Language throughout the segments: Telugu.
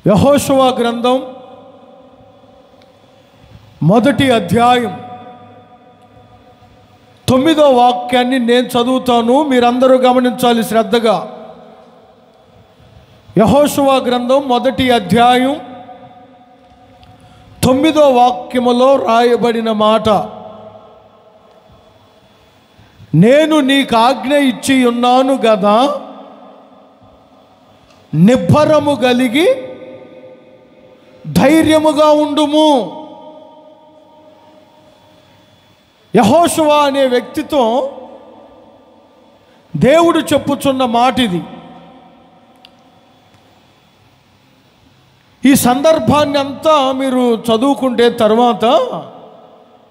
యెహోషువ గ్రంథం మొదటి అధ్యాయం 9వ వాక్యాన్ని నేను చదువుతాను, మీరందరూ గమనించాలి శ్రద్ధగా. యెహోషువ గ్రంథం మొదటి అధ్యాయం 9వ వాక్యములో రాయబడిన మాట, నేను నీకు ఆజ్ఞ ఇచ్చి ఉన్నాను గదా, నిబ్బరము కలిగి ధైర్యముగా ఉండుము. యెహోషువ అనే వ్యక్తితో దేవుడు చెప్పుచున్న మాట ఇది. ఈ సందర్భాన్ని అంతా మీరు చదువుకుంటే తర్వాత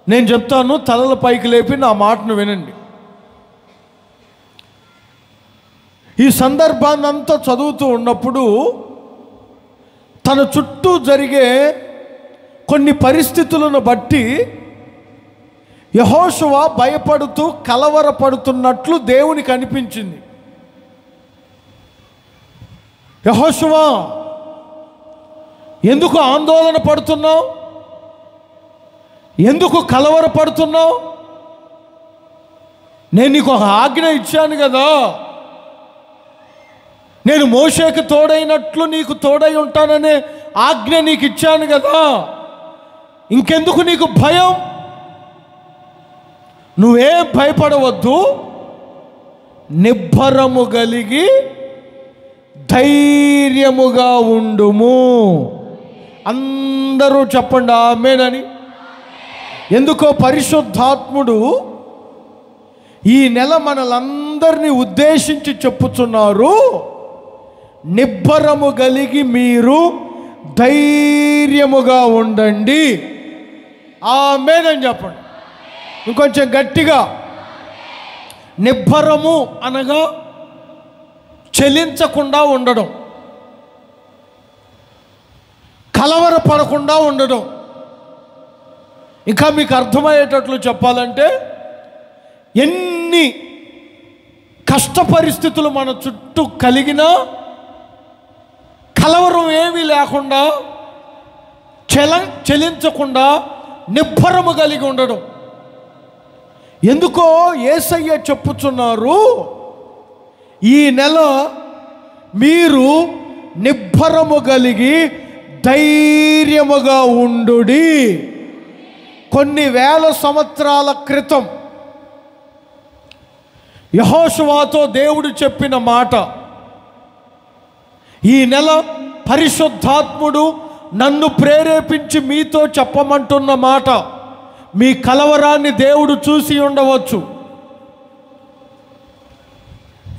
నేను చెప్తాను, తలల పైకి లేపి నా మాటను వినండి. ఈ సందర్భాన్ని అంతా చదువుతూ ఉన్నప్పుడు తన చుట్టూ జరిగే కొన్ని పరిస్థితులను బట్టి యెహోషువ భయపడుతూ కలవరపడుతున్నట్లు దేవునికి అనిపించింది. యెహోషువ, ఎందుకు ఆందోళన పడుతున్నావు? ఎందుకు కలవరపడుతున్నావు? నేను నీకు ఒక ఆజ్ఞ ఇచ్చాను కదా, నేను మోషేకి తోడైనట్లు నీకు తోడై ఉంటాననే ఆజ్ఞ నీకు ఇచ్చాను కదా, ఇంకెందుకు నీకు భయం? నువ్వేం భయపడవద్దు, నిబ్బరము కలిగి ధైర్యముగా ఉండుము. అందరూ చెప్పండి ఆమేనని. ఎందుకో పరిశుద్ధాత్ముడు ఈ నెల మనలందరినీ ఉద్దేశించి చెప్పుచున్నారు, నిబ్బరము కలిగి మీరు ధైర్యముగా ఉండండి. ఆమేనని చెప్పండి ఇంకొంచెం గట్టిగా. నిబ్బరము అనగా చలించకుండా ఉండడం, కలవరపడకుండా ఉండడం. ఇంకా మీకు అర్థమయ్యేటట్లు చెప్పాలంటే, ఎన్ని కష్ట పరిస్థితులు మన చుట్టూ కలిగినా కలవరం ఏమీ లేకుండా, చలించకుండా నిబ్బరము కలిగి ఉండడం. ఎందుకో యేసయ్య చెప్పుచున్నారు, ఈ నెల మీరు నిబ్బరము కలిగి ధైర్యముగా ఉండుడి. కొన్ని వేల సంవత్సరాల క్రితం యెహోషువతో దేవుడు చెప్పిన మాట, ఈ నెల పరిశుద్ధాత్ముడు నన్ను ప్రేరేపించి మీతో చెప్పమంటున్న మాట. మీ కలవరాన్ని దేవుడు చూసి ఉండవచ్చు.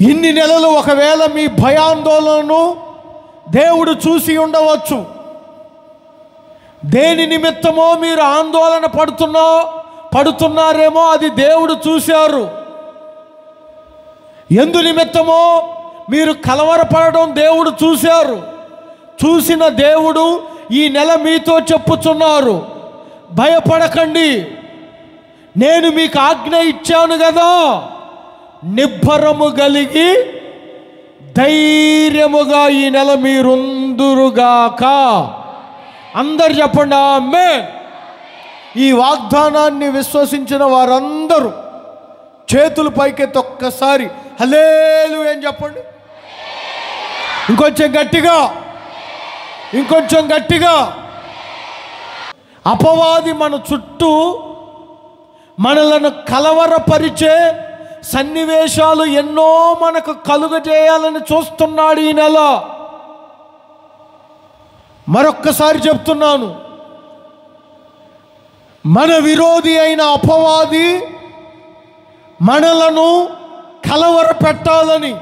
ఇన్ని నెలలు ఒకవేళ మీ భయాందోళనను దేవుడు చూసి ఉండవచ్చు. దేని నిమిత్తమో మీరు ఆందోళన పడుతున్నారేమో అది దేవుడు చూశారు. ఎందు నిమిత్తమో మీరు కలవరపడడం దేవుడు చూశారు. చూసిన దేవుడు ఈ నెల మీతో చెప్పుచున్నారు, భయపడకండి, నేను మీకు ఆజ్ఞ ఇచ్చాను కదా, నిబ్బరము కలిగి ధైర్యముగా ఈ నెల మీరుందురుగాక. అందరు చెప్పండి ఆమేన్. ఈ వాగ్దానాన్ని విశ్వసించిన వారందరూ చేతుల పైకెత్తి ఒక్కసారి హల్లెలూయా అని చెప్పండి. ఇంకొంచెం గట్టిగా, ఇంకొంచెం గట్టిగా. అపవాది మన చుట్టూ మనలను కలవరపరిచే సన్నివేశాలు ఎన్నో మనకు కలుగజేయాలని చూస్తున్నాడు ఈ నెల. మరొక్కసారి చెప్తున్నాను, మన విరోధి అయిన అపవాది మనలను కలవర పెట్టాలని,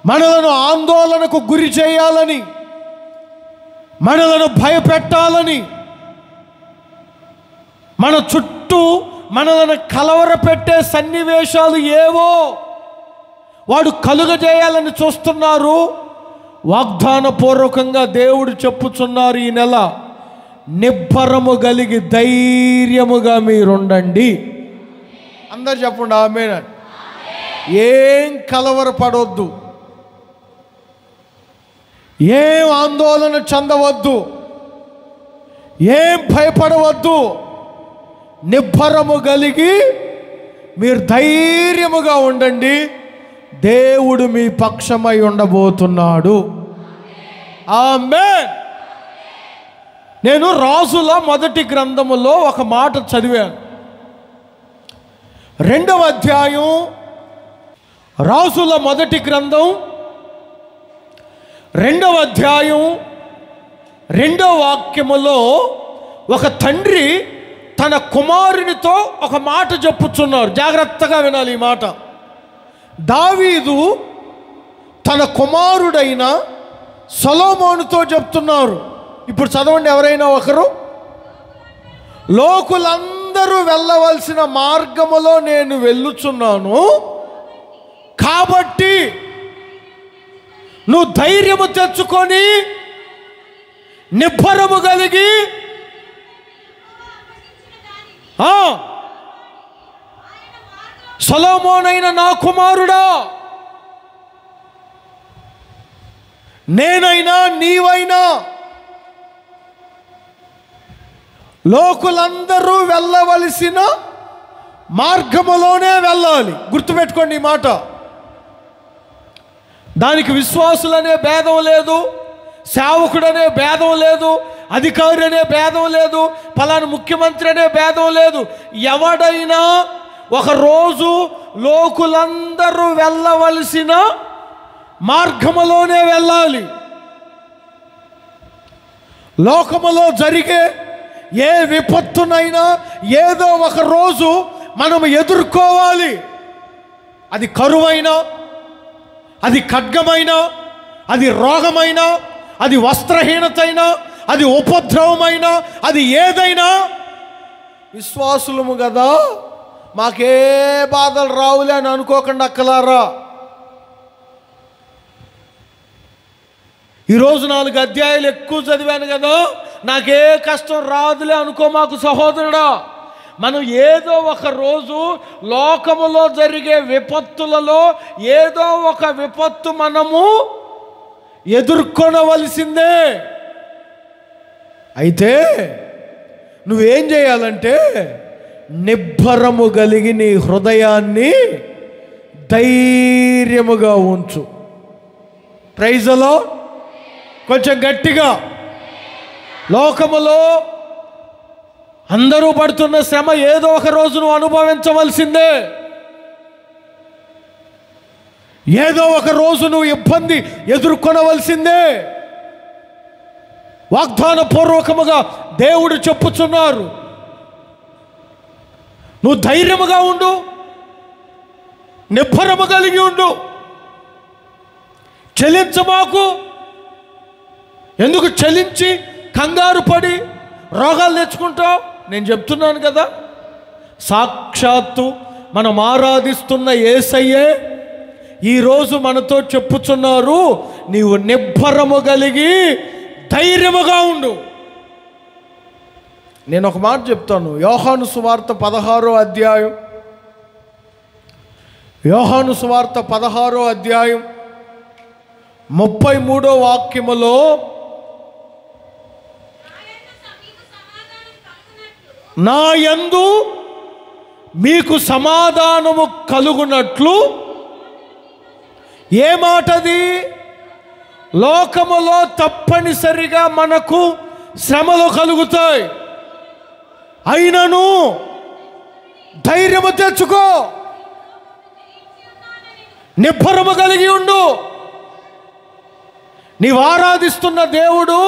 మనలను ఆందోళనకు గురి చేయాలని, మనలను భయపెట్టాలని, మన చుట్టూ మనలను కలవర పెట్టే సన్నివేశాలు ఏవో వాడు కలుగజేయాలని చూస్తున్నారు. వాగ్దానపూర్వకంగా దేవుడు చెప్పుచున్నారు, ఈ నెల నిబ్బరము కలిగి ధైర్యముగా మీరుండండి. అందరు చెప్పండి ఆమేన్. ఏం కలవరపడొద్దు. ఏం ఆందోళన చెందవద్దు, ఏం భయపడవద్దు. నిబ్బరము కలిగి మీరు ధైర్యముగా ఉండండి. దేవుడు మీ పక్షమై ఉండబోతున్నాడు. ఆమేన్. నేను రాజుల మొదటి గ్రంథములో ఒక మాట చదివాను. 2వ అధ్యాయం, రాజుల మొదటి గ్రంథం 2వ అధ్యాయం 2వ వాక్యములో ఒక తండ్రి తన కుమారునితో ఒక మాట చెప్పుచున్నారు. జాగ్రత్తగా వినాలి ఈ మాట. దావీదు తన కుమారుడైన సొలొమోనుతో చెప్తున్నారు. ఇప్పుడు చదవండి ఎవరైనా ఒకరు. లోకులందరూ వెళ్ళవలసిన మార్గములో నేను వెళ్ళుచున్నాను, కాబట్టి నువ్వు ధైర్యము తెచ్చుకొని నిబ్బరము కలిగి సొలొమోనైన నా కుమారుడా, నేనైనా నీవైనా లోకులందరూ వెళ్ళవలసిన మార్గములోనే వెళ్ళాలి. గుర్తుపెట్టుకోండి ఈ మాట. దానికి విశ్వాసులనే భేదం లేదు, సేవకుడనే భేదం లేదు, అధికారి అనే భేదం లేదు, ఫలానా ముఖ్యమంత్రి అనే భేదం లేదు. ఎవడైనా ఒకరోజు లోకులందరూ వెళ్ళవలసిన మార్గములోనే వెళ్ళాలి. లోకములో జరిగే ఏ విపత్తునైనా ఏదో ఒక రోజు మనం ఎదుర్కోవాలి. అది కరువైనా, అది ఖడ్గమైనా, అది రోగమైనా, అది వస్త్రహీనతైనా, అది ఉపద్రవమైనా, అది ఏదైనా విశ్వాసులము కదా, మాకే బాధలు రావులే అని అనుకోకుండా అక్కలారా. ఈరోజు 4 అధ్యాయాలు ఎక్కువ చదివాను కదా, నాకే కష్టం రాదులే అనుకో మాకు సహోదరుడా. మనం ఏదో ఒక రోజు లోకములో జరిగే విపత్తులలో ఏదో ఒక విపత్తు మనము ఎదుర్కొనవలసిందే. అయితే నువ్వేం చేయాలంటే నిబ్బరము కలిగి నీ హృదయాన్ని ధైర్యముగా ఉంచు. ప్రైజ్లో కొంచెం గట్టిగా. లోకములో అందరూ పడుతున్న శ్రమ ఏదో ఒక రోజు నువ్వు అనుభవించవలసిందే. ఏదో ఒక రోజు నువ్వు ఇబ్బంది ఎదుర్కొనవలసిందే. వాగ్దాన పూర్వకముగా దేవుడు చెప్పుచున్నారు, నువ్వు ధైర్యముగా ఉండు, నిబ్బరము కలిగి ఉండు, చలించమాకు. ఎందుకు చలించి కంగారు పడి రోగాలు తెచ్చుకుంటావు? నేను చెప్తున్నాను కదా, సాక్షాత్తు మనం ఆరాధిస్తున్న యేసయ్యే ఈరోజు మనతో చెప్పుచున్నారు, నీవు నిబ్బరము కలిగి ధైర్యముగా ఉండు. నేను ఒక మాట చెప్తాను. యోహాను సువార్త 16వ అధ్యాయం, యోహాను సువార్త 16వ అధ్యాయం 33వ వాక్యములో, నా యందు మీకు సమాధానము కలుగునట్లు. ఏ మాటది? లోకములో తప్పనిసరిగా మనకు శ్రమలు కలుగుతాయి, అయినను ధైర్యము తెచ్చుకో, నిబ్బరము కలిగి ఉండు. నీవు ఆరాధిస్తున్న దేవుడు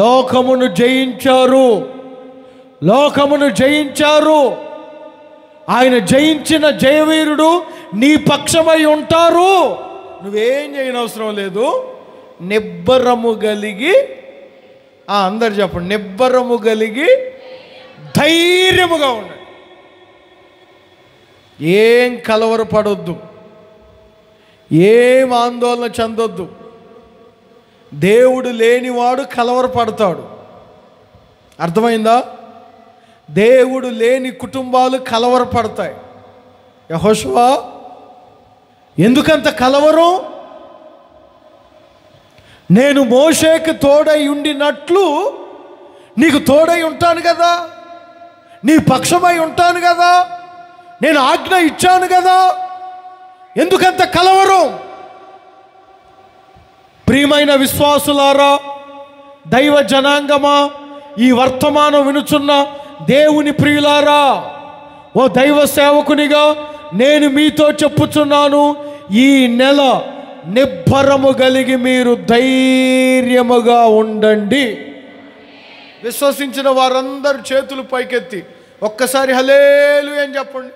లోకమును జయించారు, లోకమును జయించారు. ఆయన జయించిన జయవీరుడు నీ పక్షమై ఉంటారు. నువ్వేం చేయనవసరం లేదు, నిబ్బరము కలిగి, అందరు చెప్పండి, నిబ్బరము కలిగి ధైర్యముగా ఉండండి. ఏం కలవరపడొద్దు, ఏం ఆందోళన చెందొద్దు. దేవుడు లేనివాడు కలవరపడతాడు. అర్థమైందా? దేవుడు లేని కుటుంబాలు కలవరపడతాయి. యెహోషువ ఎందుకంత కలవరం? నేను మోషేకి తోడై ఉండినట్లు నీకు తోడై ఉంటాను కదా, నీ పక్షమై ఉంటాను కదా, నేను ఆజ్ఞ ఇచ్చాను కదా, ఎందుకంత కలవరం? ప్రియమైన విశ్వాసులారా, దైవ జనాంగమా, ఈ వర్తమానం వినుచున్న దేవుని ప్రియులారా, ఓ దైవ సేవకునిగా నేను మీతో చెప్పుచున్నాను, ఈ నెల నిబ్బరము కలిగి మీరు ధైర్యముగా ఉండండి. విశ్వసించిన వారందరూ చేతులు పైకెత్తి ఒక్కసారి హల్లెలూయా అని చెప్పండి.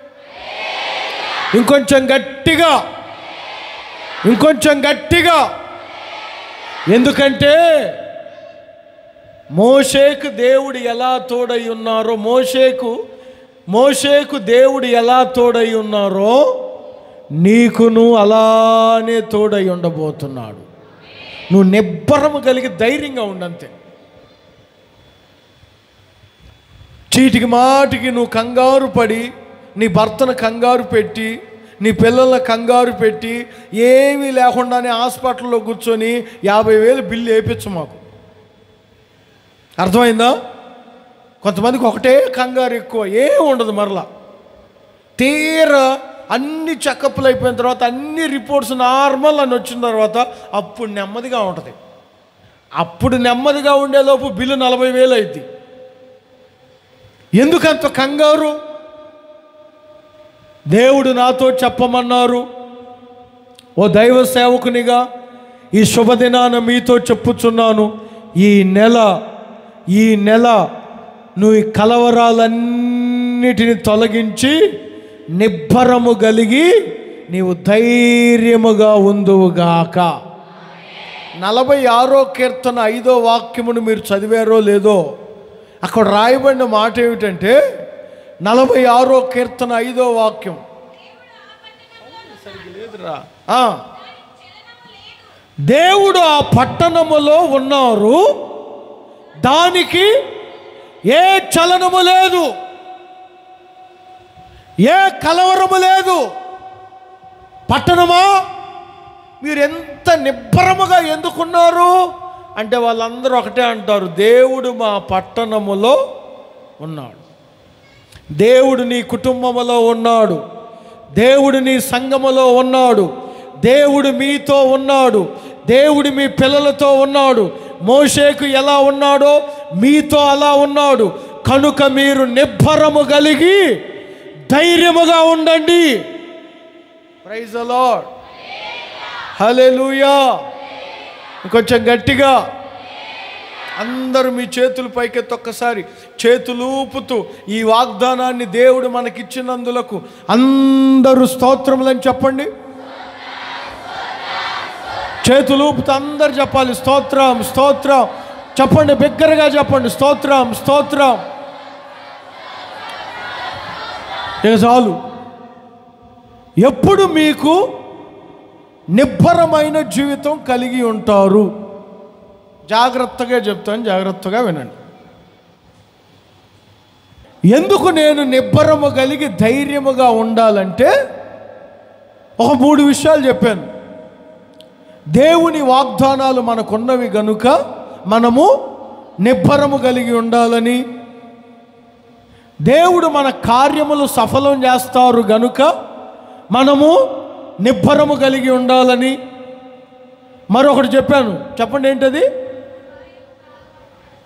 ఇంకొంచెం గట్టిగా, ఇంకొంచెం గట్టిగా. ఎందుకంటే మోషేకు దేవుడు ఎలా తోడై ఉన్నారో, మోషేకు దేవుడు ఎలా తోడై ఉన్నారో నీకును అలానే తోడై ఉండబోతున్నాడు. నువ్వు నిబ్బరము కలిగి ధైర్యంగా ఉండంతే. చీటికి మాటికి నువ్వు కంగారు పడి, నీ భర్తను కంగారు పెట్టి, నీ పిల్లలను కంగారు పెట్టి, ఏమీ లేకుండానే హాస్పిటల్లో కూర్చొని 50,000 బిల్లు వేయించు మాకు. అర్థమైందా? కొంతమందికి ఒకటే కంగారు ఎక్కువ, ఏం ఉండదు. మరలా తీరా అన్ని చెకప్లు అయిపోయిన తర్వాత, అన్ని రిపోర్ట్స్ నార్మల్ అని వచ్చిన తర్వాత అప్పుడు నెమ్మదిగా ఉంటుంది. అప్పుడు నెమ్మదిగా ఉండేలోపు బిల్లు 40,000 అయింది. ఎందుకంత కంగారు? దేవుడు నాతో చెప్పమన్నారు. ఓ దైవ సేవకునిగా ఈ శుభదినాన మీతో చెప్పుచున్నాను, ఈ నెల నువ్వు ఈ కలవరాలన్నిటిని తొలగించి నిబ్బరము కలిగి నీవు ధైర్యముగా ఉందువుగాక. 46వ కీర్తన 5వ వాక్యమును మీరు చదివారో లేదో, అక్కడ రాయబడిన మాట ఏమిటంటే 46వ కీర్తన 5వ వాక్యం. దేవుడు ఆ పట్టణములో ఉన్నారు, దానికి ఏ చలనము లేదు, ఏ కలవరము లేదు. పట్టణమా, మీరు ఎంత నిబ్బరముగా ఎందుకున్నారు అంటే వాళ్ళందరూ ఒకటే అంటారు, దేవుడు మా పట్టణములో ఉన్నాడు, దేవుడు నీ కుటుంబములో ఉన్నాడు, దేవుడు నీ సంఘములో ఉన్నాడు, దేవుడు మీతో ఉన్నాడు, దేవుడు మీ పిల్లలతో ఉన్నాడు. మోషేకు ఎలా ఉన్నాడో మీతో అలా ఉన్నాడు. కనుక మీరు నిబ్బరము కలిగి ధైర్యముగా ఉండండి. ప్రైజ్ ది లార్డ్, హల్లెలూయా. కొంచెం గట్టిగా అందరూ మీ చేతులు పైకెత్తి ఒక్కసారి చేతులు ఊపుతూ ఈ వాగ్దానాన్ని దేవుడు మనకిచ్చినందులకు అందరూ స్తోత్రములని చెప్పండి. చేతులు ఊపుతూ అందరు చెప్పాలి, స్తోత్రం స్తోత్రం. చెప్పండి, బిగ్గరగా చెప్పండి, స్తోత్రం స్తోత్రం. ఇక చాలు. ఎప్పుడు మీకు నిబ్బరమైన జీవితం కలిగి ఉంటారు? జాగ్రత్తగా చెప్తాను, జాగ్రత్తగా వినండి. ఎందుకు నేను నిబ్బరము కలిగి ధైర్యముగా ఉండాలంటే ఒక 3 విషయాలు చెప్పాను. దేవుని వాగ్దానాలు మనకున్నవి గనుక మనము నిబ్బరము కలిగి ఉండాలని, దేవుడు మన కార్యములు సఫలం చేస్తారు గనుక మనము నిబ్బరము కలిగి ఉండాలని, మరొకటి చెప్పాను. చెప్పండి ఏంటది?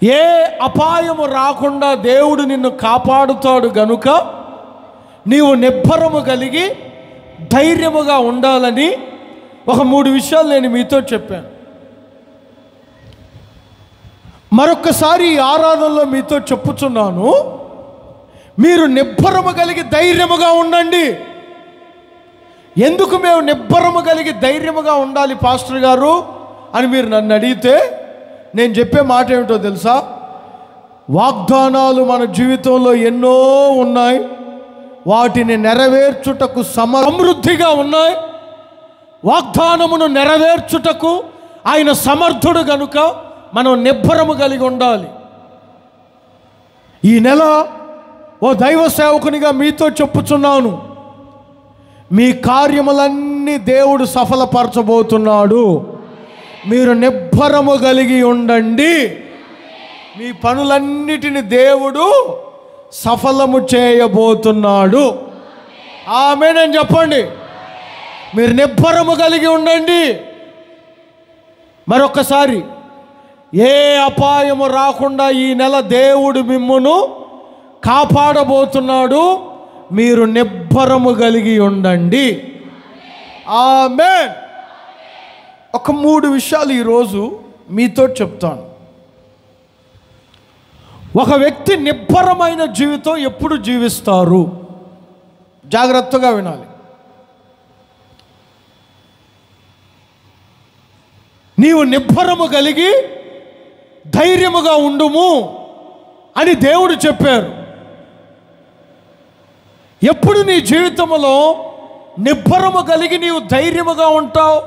ఏ అపాయము రాకుండా దేవుడు నిన్ను కాపాడుతాడు గనుక నీవు నిబ్బరము కలిగి ధైర్యముగా ఉండాలని ఒక 3 విషయాలు నేను మీతో చెప్పాను. మరొక్కసారి ఈ ఆరాధనలో మీతో చెప్పుచున్నాను, మీరు నిబ్బరము కలిగి ధైర్యముగా ఉండండి. ఎందుకు మేము నిబ్బరము కలిగి ధైర్యముగా ఉండాలి పాస్టర్ గారు అని మీరు నన్ను అడిగితే నేను చెప్పే మాట ఏమిటో తెలుసా? వాగ్దానాలు మన జీవితంలో ఎన్నో ఉన్నాయి, వాటిని నెరవేర్చుటకు సమృద్ధిగా ఉన్నాయి. వాగ్దానమును నెరవేర్చుటకు ఆయన సమర్థుడు గనుక మనం నిబ్బరము కలిగి ఉండాలి. ఈ నెల ఓ దైవ సేవకునిగా మీతో చెప్పుచున్నాను, మీ కార్యములన్నీ దేవుడు సఫలపరచబోతున్నాడు. మీరు నిబ్బరము కలిగి ఉండండి, మీ పనులన్నిటిని దేవుడు సఫలము చేయబోతున్నాడు. ఆమేన్ చెప్పండి. మీరు నిబ్బరము కలిగి ఉండండి. మరొకసారి, ఏ అపాయము రాకుండా ఈ నెల దేవుడు మిమ్మును కాపాడబోతున్నాడు. మీరు నిబ్బరము కలిగి ఉండండి. ఆమేన్. ఒక 3 విషయాలు ఈరోజు మీతో చెప్తాను. ఒక వ్యక్తి నిబ్బరమైన జీవితం ఎప్పుడు జీవిస్తారు? జాగ్రత్తగా వినాలి. నీవు నిబ్బరము కలిగి ధైర్యముగా ఉండుము అని దేవుడు చెప్పారు. ఎప్పుడు నీ జీవితంలో నిబ్బరము కలిగి నీవు ధైర్యముగా ఉంటావు?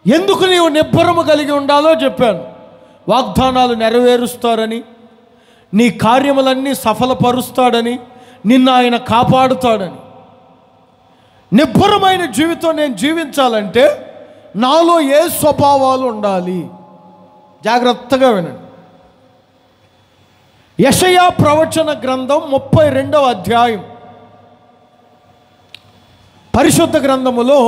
ఎందుకు నీవు నిబ్బరము కలిగి ఉండాలో చెప్పాను. వాగ్దానాలు నెరవేరుస్తారని, నీ కార్యములన్నీ సఫలపరుస్తాడని, నిన్ను ఆయన కాపాడుతాడని. నిబ్బరమైన జీవితం నేను జీవించాలంటే నాలో ఏ స్వభావాలు ఉండాలి? జాగ్రత్తగా వినండి. యెషయా ప్రవచన గ్రంథం 32వ అధ్యాయం. పరిశుద్ధ గ్రంథములో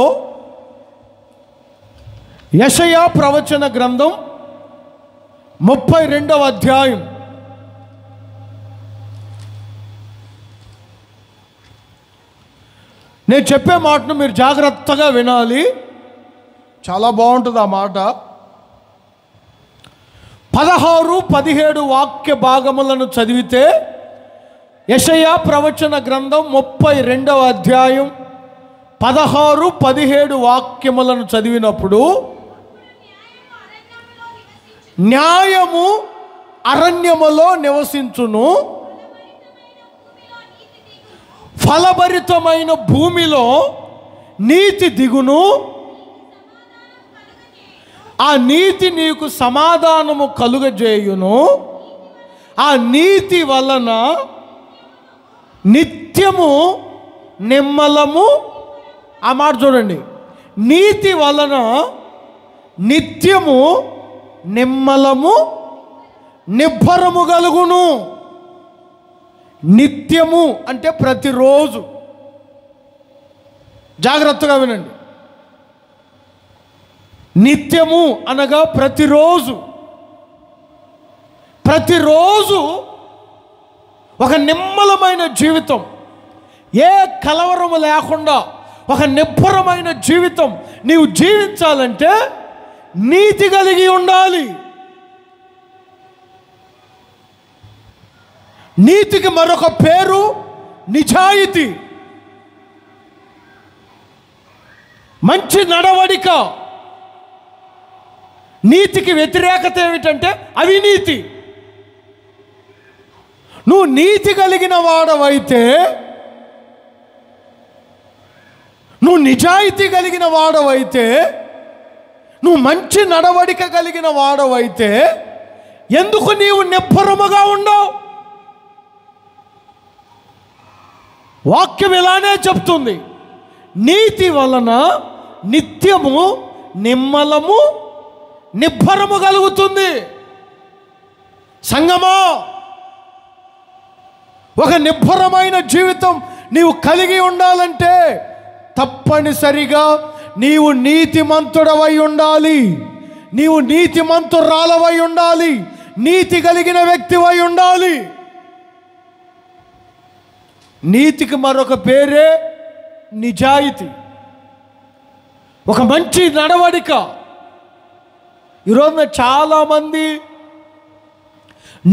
యెషయా ప్రవచన గ్రంథం 32వ అధ్యాయం. నేను చెప్పే మాటను మీరు జాగ్రత్తగా వినాలి. చాలా బాగుంటుంది ఆ మాట. 16, 17 వాక్య భాగములను చదివితే, యెషయా ప్రవచన గ్రంథం 32వ అధ్యాయం 16, 17 వాక్యములను చదివినప్పుడు, న్యాయము అరణ్యములో నివసించును, ఫలభరితమైన భూమిలో నీతి దిగును, ఆ నీతి నీకు సమాధానము కలుగజేయును, ఆ నీతి వలన నిత్యము నిమ్మలము. ఆ మాట చూడండి. నీతి వలన నిత్యము నిమ్మలము నిబ్బరము కలుగును. నిత్యము అంటే ప్రతిరోజు. జాగ్రత్తగా వినండి. నిత్యము అనగా ప్రతిరోజు. ప్రతిరోజు ఒక నిమ్మలమైన జీవితం, ఏ కలవరము లేకుండా ఒక నిబ్బరమైన జీవితం నీవు జీవించాలంటే నీతి కలిగి ఉండాలి. నీతికి మరొక పేరు నిజాయితీ. మంచి నడవడిక. నీతికి వ్యతిరేకత ఏమిటంటే అవినీతి. నువ్వు నీతి కలిగిన వాడవైతే, నువ్వు నిజాయితీ కలిగిన వాడవైతే, నువ్వు మంచి నడవడిక కలిగిన వాడవైతే ఎందుకు నీవు నిబ్బరముగా ఉండవు? వాక్యం ఇలానే చెప్తుంది. నీతి వలన నిత్యము నిమ్మలము నిబ్బరము కలుగుతుంది. సంగమా, ఒక నిబ్బరమైన జీవితం నీవు కలిగి ఉండాలంటే తప్పనిసరిగా నీవు నీతిమంతుడవై ఉండాలి. నీవు నీతిమంతురాలవై ఉండాలి. నీతి కలిగిన వ్యక్తివై ఉండాలి. నీతికి మరొక పేరే నిజాయితీ. ఒక మంచి నడవడిక. ఈరోజున చాలామంది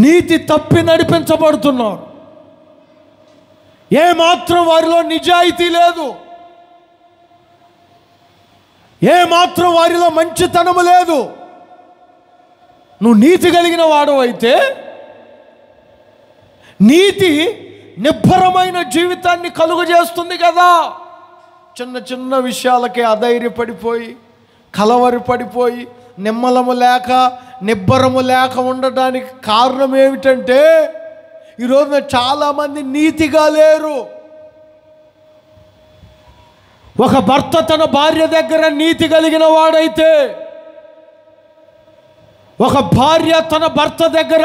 నీతి తప్పి నడిపించబడుతున్నారు. ఏమాత్రం వారిలో నిజాయితీ లేదు. ఏమాత్రం వారిలో మంచితనము లేదు. నువ్వు నీతి కలిగిన వాడు అయితే, నీతి నిబ్బరమైన జీవితాన్ని కలుగజేస్తుంది కదా. చిన్న చిన్న విషయాలకే అధైర్యపడిపోయి, కలవరపడిపోయి, నిమ్మలము లేక నిబ్బరము లేక ఉండడానికి కారణం ఏమిటంటే, ఈరోజున చాలామంది నీతిగా లేరు. ఒక భర్త తన భార్య దగ్గర నీతి కలిగిన వాడైతే, ఒక భార్య తన భర్త దగ్గర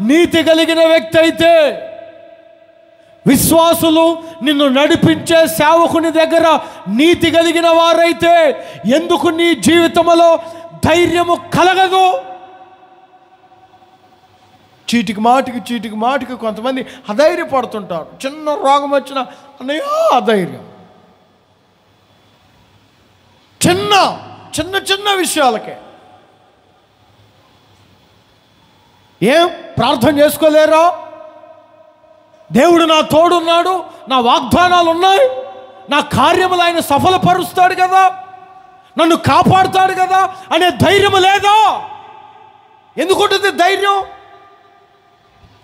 నీతి కలిగిన వ్యక్తి అయితే, విశ్వాసులు నిన్ను నడిపించే సేవకుని దగ్గర నీతి కలిగిన వారైతే ఎందుకు నీ జీవితంలో ధైర్యము కలగదు? చీటికి మాటికి కొంతమంది అధైర్యపడుతుంటారు. చిన్న రోగం వచ్చిన అన్నయ్య అధైర్యం, చిన్న విషయాలకే. ఏం ప్రార్థన చేసుకోలేరా? దేవుడు నా తోడున్నాడు, నా వాగ్దానాలు ఉన్నాయి, నా కార్యములు ఆయన సఫలపరుస్తాడు కదా, నన్ను కాపాడుతాడు కదా అనే ధైర్యం లేదా? ఎందుకుంటుంది ధైర్యం?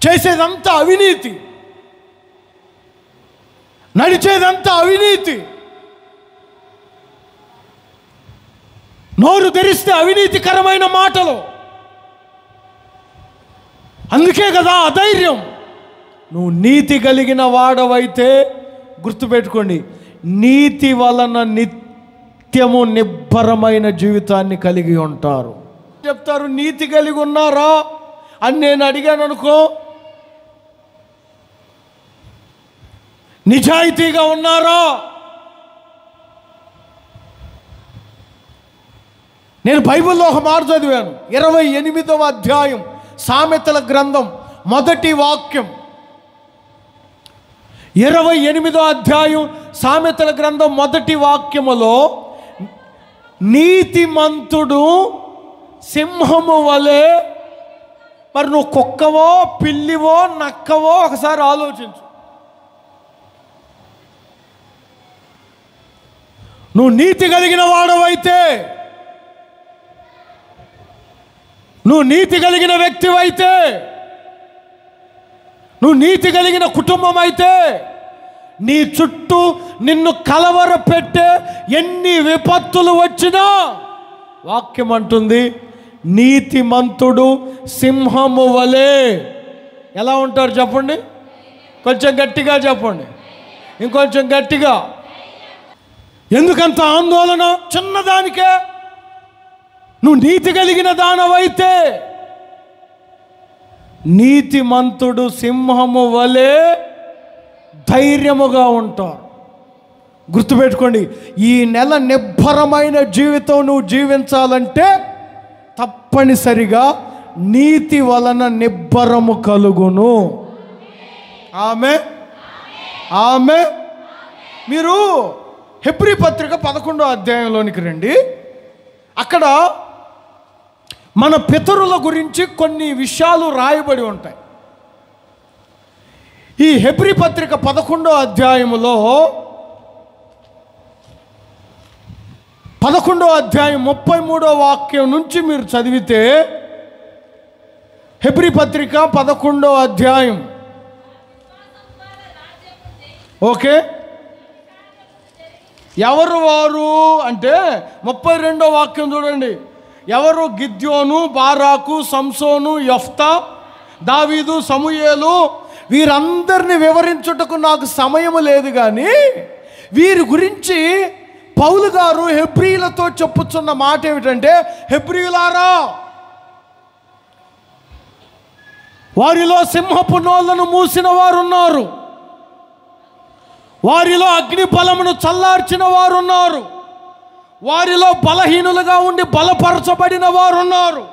చేసేదంతా అవినీతి, నడిచేదంతా అవినీతి, నోరు తెరిస్తే అవినీతికరమైన మాటలు. అందుకే కదా అధైర్యం. నువ్వు నీతి కలిగిన వాడవైతే గుర్తుపెట్టుకోండి, నీతి వలన నిత్యము నిబ్బరమైన జీవితాన్ని కలిగి ఉంటారు. చెప్తారు నీతి కలిగి ఉన్నారా అని నేను అడిగాను అనుకో, నిజాయితీగా ఉన్నారా? నేను బైబిల్లో ఒక మాట చదివాను, 28వ అధ్యాయం సామెతల గ్రంథం మొదటి వాక్యం. 28వ అధ్యాయం సామెతల గ్రంథం మొదటి వాక్యములో, నీతిమంతుడు సింహము వలె. మరి నువ్వు కుక్కవో పిల్లివో నక్కవో ఒకసారి ఆలోచించు. నువ్వు నీతి కలిగిన వాడవైతే, నువ్వు నీతి కలిగిన వ్యక్తివైతే, నువ్వు నీతి కలిగిన కుటుంబం అయితే, నీ చుట్టూ నిన్ను కలవరపెట్టే ఎన్ని విపత్తులు వచ్చినా వాక్యం అంటుంది నీతిమంతుడు సింహము వలె. ఎలా ఉంటారు చెప్పండి? కొంచెం గట్టిగా చెప్పండి, ఇంకొంచెం గట్టిగా. ఎందుకంత ఆందోళన చిన్నదానికే? నువ్వు నీతి కలిగిన దానవైతే నీతిమంతుడు సింహము వలె ధైర్యముగా ఉంటారు. గుర్తుపెట్టుకోండి, ఈ నెల నిబ్బరమైన జీవితం నువ్వు జీవించాలంటే తప్పనిసరిగా నీతి వలన నిబ్బరము కలుగును. ఆమె. మీరు హెబ్రీ పత్రిక 11వ అధ్యాయంలోనికి రండి. అక్కడ మన పితరుల గురించి కొన్ని విషయాలు రాయబడి ఉంటాయి. ఈ హెబ్రీ పత్రిక 11వ అధ్యాయములో 11వ అధ్యాయం 33వ వాక్యం నుంచి మీరు చదివితే, హెబ్రీ పత్రిక 11వ అధ్యాయం, ఓకే, ఎవరు వారు అంటే 32వ వాక్యం చూడండి. ఎవరు? గిద్యోను, బారాకు, సంసోను, యెఫ్తా, దావీదు, సమూయేలు. వీరందరిని వివరించుటకు నాకు సమయం లేదు, కానీ వీరి గురించి పౌలు గారు హెబ్రీలతో చెప్పుచున్న మాట ఏమిటంటే, హెబ్రీయులారా, వారిలో సింహపు నోళ్లను మూసిన వారు ఉన్నారు, వారిలో అగ్ని బలమును చల్లార్చిన వారు ఉన్నారు, వారిలో బలహీనులుగా ఉండి బలపరచబడిన వారు ఉన్నారు,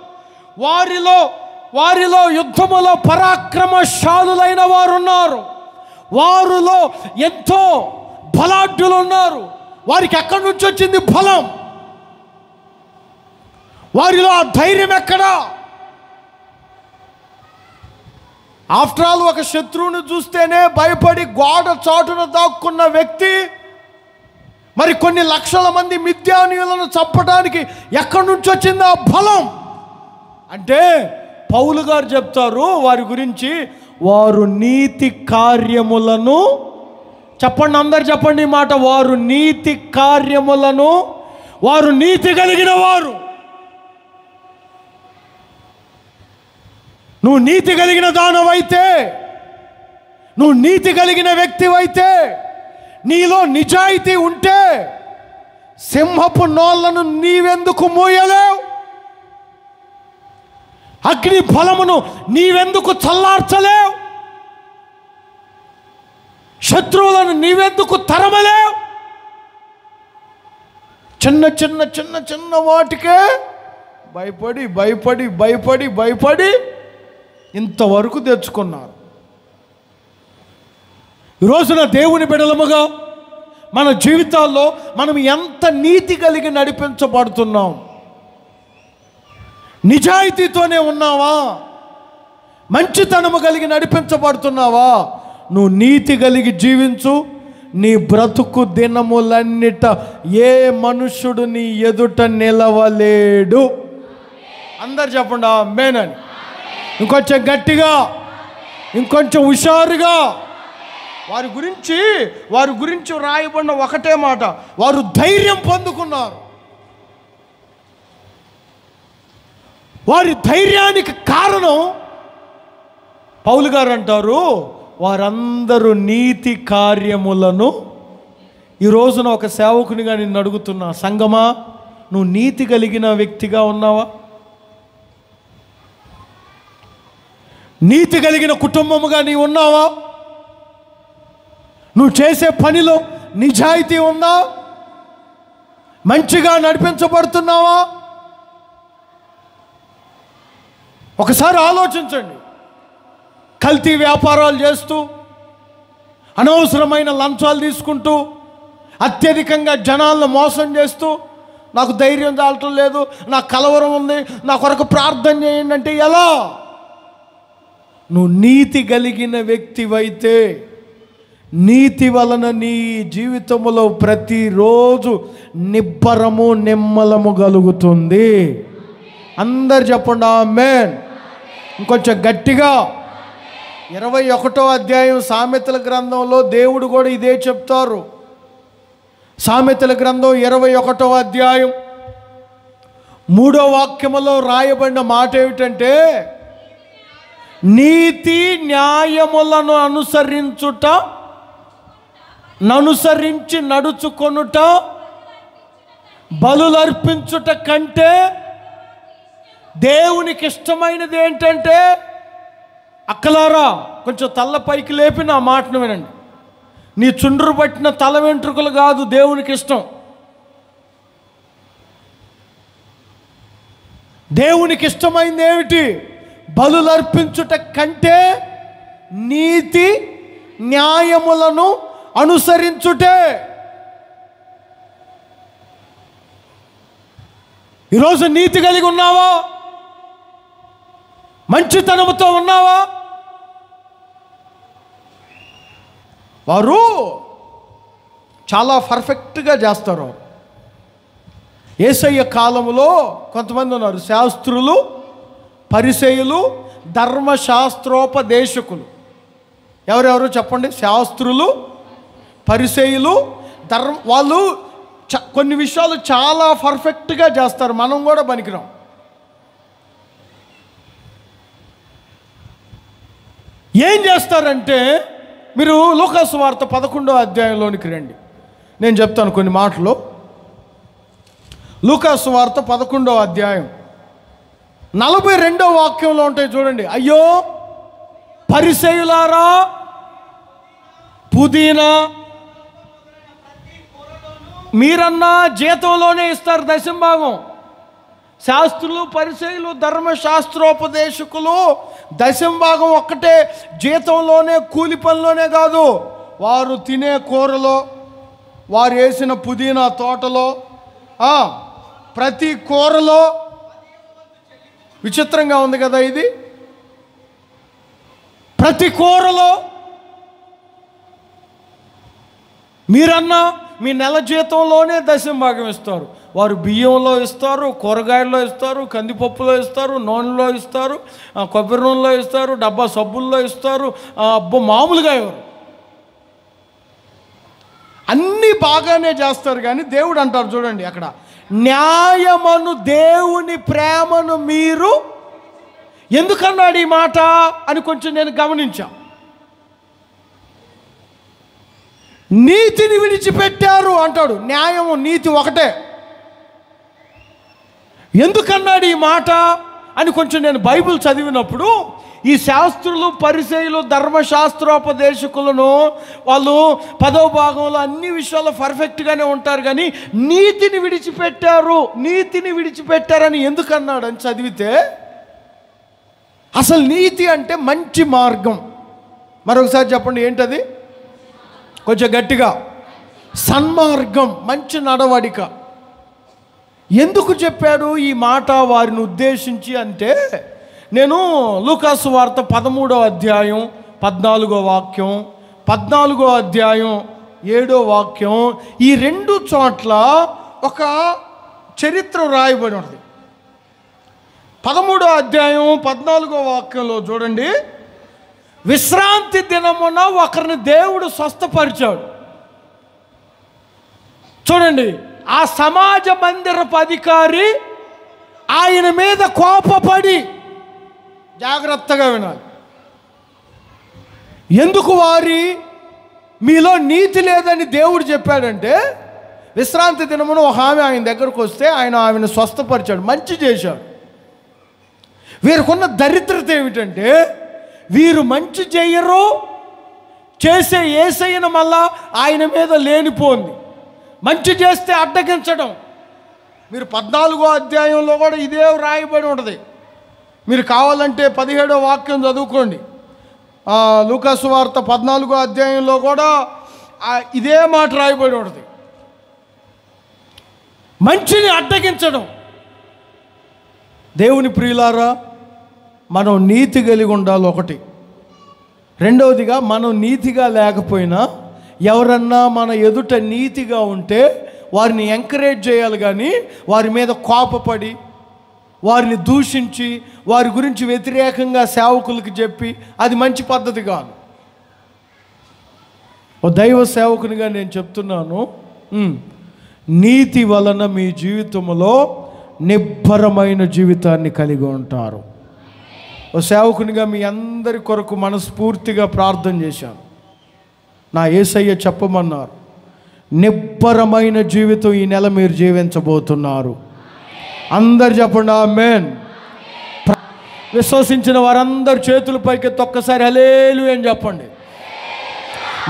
వారిలో యుద్ధములో పరాక్రమశాలులైన వారు ఉన్నారు, వారిలో ఎంతో బలాఢ్యులు ఉన్నారు. వారికి ఎక్కడి నుంచి వచ్చింది బలం? వారిలో ఆ ధైర్యం ఎక్కడా? ఆఫ్టర్ ఆల్ ఒక శత్రువును చూస్తేనే భయపడి గోడ చాటున దాక్కున్న వ్యక్తి మరి కొన్ని లక్షల మంది మిద్యానీయులను చంపడానికి ఎక్కడి నుంచి వచ్చింది ఆ బలం? అంటే పౌలు గారు చెప్తారు వారి గురించి, వారు నీతి కార్యములను, చెప్పండి అందరు చెప్పండి ఈ మాట, వారు నీతి కార్యములను, వారు నీతి కలిగిన వారు. నువ్వు నీతి కలిగిన దానవైతే, నువ్వు నీతి కలిగిన వ్యక్తివైతే, నీలో నిజాయితీ ఉంటే సింహపు నోళ్లను నీవెందుకు మూయలేవు? అగ్ని ఫలమును నీవెందుకు చల్లార్చలేవు? శత్రువులను నీవెందుకు తరమలేవు? చిన్న చిన్న చిన్న చిన్న వాటికే భయపడి భయపడి భయపడి భయపడి ఇంతవరకు తెచ్చుకున్నారు. ఈరోజున దేవుని బిడ్డలముగా మన జీవితాల్లో మనం ఎంత నీతి కలిగి నడిపించబడుతున్నాం? నిజాయితీతోనే ఉన్నావా? మంచితనము కలిగి నడిపించబడుతున్నావా? నువ్వు నీతి కలిగి జీవించు. నీ బ్రతుకు దినములన్నిట ఏ మనుష్యుడు నీ ఎదుట నిలవలేడు. అందరు చెప్పండి ఆమేన్ అని. ఇంకొంచెం గట్టిగా, ఇంకొంచెం హుషారుగా. వారి గురించి రాయబడిన ఒకటే మాట, వారు ధైర్యం పొందుకున్నారు. వారి ధైర్యానికి కారణం పౌలు గారు అంటారు, వారందరూ నీతి కార్యములను. ఈ రోజున ఒక సేవకునిగా నిన్ను అడుగుతున్నా, సంగమా, నువ్వు నీతి కలిగిన వ్యక్తిగా ఉన్నావా? నీతి కలిగిన కుటుంబముగా నీవు ఉన్నావా? నువ్వు చేసే పనిలో నిజాయితీ ఉందా? మంచిగా నడిపించబడుతున్నావా? ఒకసారి ఆలోచించండి. కల్తీ వ్యాపారాలు చేస్తూ, అనవసరమైన లంచాలు తీసుకుంటూ, అత్యధికంగా జనాలను మోసం చేస్తూ, నాకు ధైర్యం చాలటం లేదు, నాకు కలవరం ఉంది, నా కొరకు ప్రార్థన చేయండి అంటే ఎలా? నువ్వు నీతి కలిగిన వ్యక్తివైతే నీతి వలన నీ జీవితంలో ప్రతిరోజు నిబ్బరము నిమ్మలము కలుగుతుంది. అందరు చెప్పండి ఆమేన్. ఇంకొంచెం గట్టిగా. 21వ అధ్యాయం సామెతల గ్రంథంలో దేవుడు కూడా ఇదే చెప్తారు. సామెతల గ్రంథం 21వ అధ్యాయం 3వ వాక్యములో రాయబడిన మాట ఏమిటంటే, నీతి న్యాయములను అనుసరించి నడుచుకొనుట బలులర్పించుట కంటే దేవునికి ఇష్టమైనది ఏంటంటే, అక్కలారా కొంచెం తల్ల పైకి లేపి నా మాటను వినండి. నీ చుండ్రు పట్టిన తల వెంట్రుకలు కాదు దేవునికి ఇష్టం. దేవునికి ఇష్టమైంది ఏమిటి? బలులర్పించుట కంటే నీతి న్యాయములను అనుసరించుటే. ఈరోజు నీతి కలిగి ఉన్నావా? మంచితనముతో ఉన్నావా? వారు చాలా పర్ఫెక్ట్గా చేస్తారు. యేసయ్య కాలంలో కొంతమంది ఉన్నారు, శాస్త్రులు, పరిసయ్యులు, ధర్మశాస్త్రోపదేశకులు. ఎవరెవరు చెప్పండి? శాస్త్రులు, పరిసయ్యులు, వాళ్ళు కొన్ని విషయాలు చాలా పర్ఫెక్ట్గా చేస్తారు. మనం కూడా పనికిరాం. ఏం చేస్తారంటే, మీరు లూకాసు వార్త 11వ అధ్యాయంలోనికి రండి. నేను చెప్తాను కొన్ని మాటలు. లూకాసు వార్త 11వ అధ్యాయం 42వ వాక్యంలో ఉంటాయి చూడండి. అయ్యో పరిసయ్యులారా, పుదీనా మీరన్నా జీతంలోనే ఇస్తారు దశంభాగం. శాస్త్రులు, పరిసయ్యులు, ధర్మశాస్త్రోపదేశకులు దశంభాగం ఒక్కటే జీతంలోనే, కూలి పనిలోనే కాదు, వారు తినే కూరలో, వారు వేసిన పుదీనా తోటలో, ప్రతి కూరలో. విచిత్రంగా ఉంది కదా ఇది. ప్రతి కూరలో మీరన్నా మీ నెల జీతంలోనే దశంభాగం ఇస్తారు. వారు బియ్యంలో ఇస్తారు, కూరగాయల్లో ఇస్తారు, కందిపప్పులో ఇస్తారు, నూనెలో ఇస్తారు, కొబ్బరి నూనెలో ఇస్తారు, డబ్బా సబ్బుల్లో ఇస్తారు. మామూలుగా ఎవరు అన్నీ బాగానే చేస్తారు. కానీ దేవుడు అంటారు చూడండి అక్కడ, న్యాయమను దేవుని ప్రేమను మీరు ఎందుకన్నాడు ఈ మాట అని కొంచెం నేను గమనించా. నీతిని విడిచిపెట్టారు అంటాడు. న్యాయము, నీతి ఒకటే. ఎందుకన్నాడు ఈ మాట అని కొంచెం నేను బైబిల్ చదివినప్పుడు ఈ శాస్త్రులు పరిసయ్యులు ధర్మశాస్త్రోపదేశకులను వాళ్ళు 10వ భాగంలో అన్ని విషయాల్లో పర్ఫెక్ట్గానే ఉంటారు, కానీ నీతిని విడిచిపెట్టారని ఎందుకు అన్నాడు అని చదివితే, అసలు నీతి అంటే మంచి మార్గం. మరొకసారి చెప్పండి, ఏంటది? కొంచెం గట్టిగా. సన్మార్గం, మంచి నడవడిక. ఎందుకు చెప్పాడు ఈ మాట వారిని ఉద్దేశించి అంటే, నేను లూకాసు వార్త 13వ అధ్యాయం 14వ వాక్యం, 14వ అధ్యాయం 7వ వాక్యం, ఈ 2 చోట్ల ఒక చరిత్ర రాయబడి ఉంది. 13వ అధ్యాయం 14వ వాక్యంలో చూడండి, విశ్రాంతి దినమున ఒకరిని దేవుడు స్వస్థపరిచాడు. చూడండి, ఆ సమాజ మందిరపు అధికారి ఆయన మీద కోపపడి, జాగ్రత్తగా వినాలి, ఎందుకు మీలో నీతి లేదని దేవుడు చెప్పాడంటే, విశ్రాంతి దినమున ఒక ఆమె ఆయన దగ్గరకు వస్తే ఆమెను స్వస్థపరిచాడు, మంచి చేశాడు. వీరికున్న దరిద్రత ఏమిటంటే, వీరు మంచి చేయరు, చేసే యేసయ్యను మళ్ళా ఆయన మీద లేనిపోంది, మంచి చేస్తే అడ్డగించడం. మీరు 14వ అధ్యాయంలో కూడా ఇదే రాయబడి ఉంటుంది. మీరు కావాలంటే 17వ వాక్యం చదువుకోండి. లూకాసు వార్త 14వ అధ్యాయంలో కూడా ఇదే మాట రాయబడి ఉంటుంది. మంచిని అడ్డగించడం. దేవుని ప్రియులారా, మనం నీతి కలిగి ఉండాలి ఒకటి. రెండవదిగా, మనం నీతిగా లేకపోయినా ఎవరన్నా మన ఎదుట నీతిగా ఉంటే వారిని ఎంకరేజ్ చేయాలి, కానీ వారి మీద కోపపడి, వారిని దూషించి, వారి గురించి వ్యతిరేకంగా సేవకులకు చెప్పి అది మంచి పద్ధతి కాదు. ఓ దైవ సేవకునిగా నేను చెప్తున్నాను, నీతి వలన మీ జీవితంలో నిబ్బరమైన జీవితాన్ని కలిగి ఉంటారు. ఓ సేవకునిగా మీ అందరి కొరకు మనస్ఫూర్తిగా ప్రార్థన చేశాను. నా యేసయ్య చెప్పమన్నారు, నిబ్బరమైన జీవితం ఈ నెల మీరు జీవించబోతున్నారు. అందరు చెప్పండి ఆమేన్. విశ్వసించిన వారందరూ చేతుల పైకెత్తి ఒక్కసారి హల్లెలూయా అని చెప్పండి.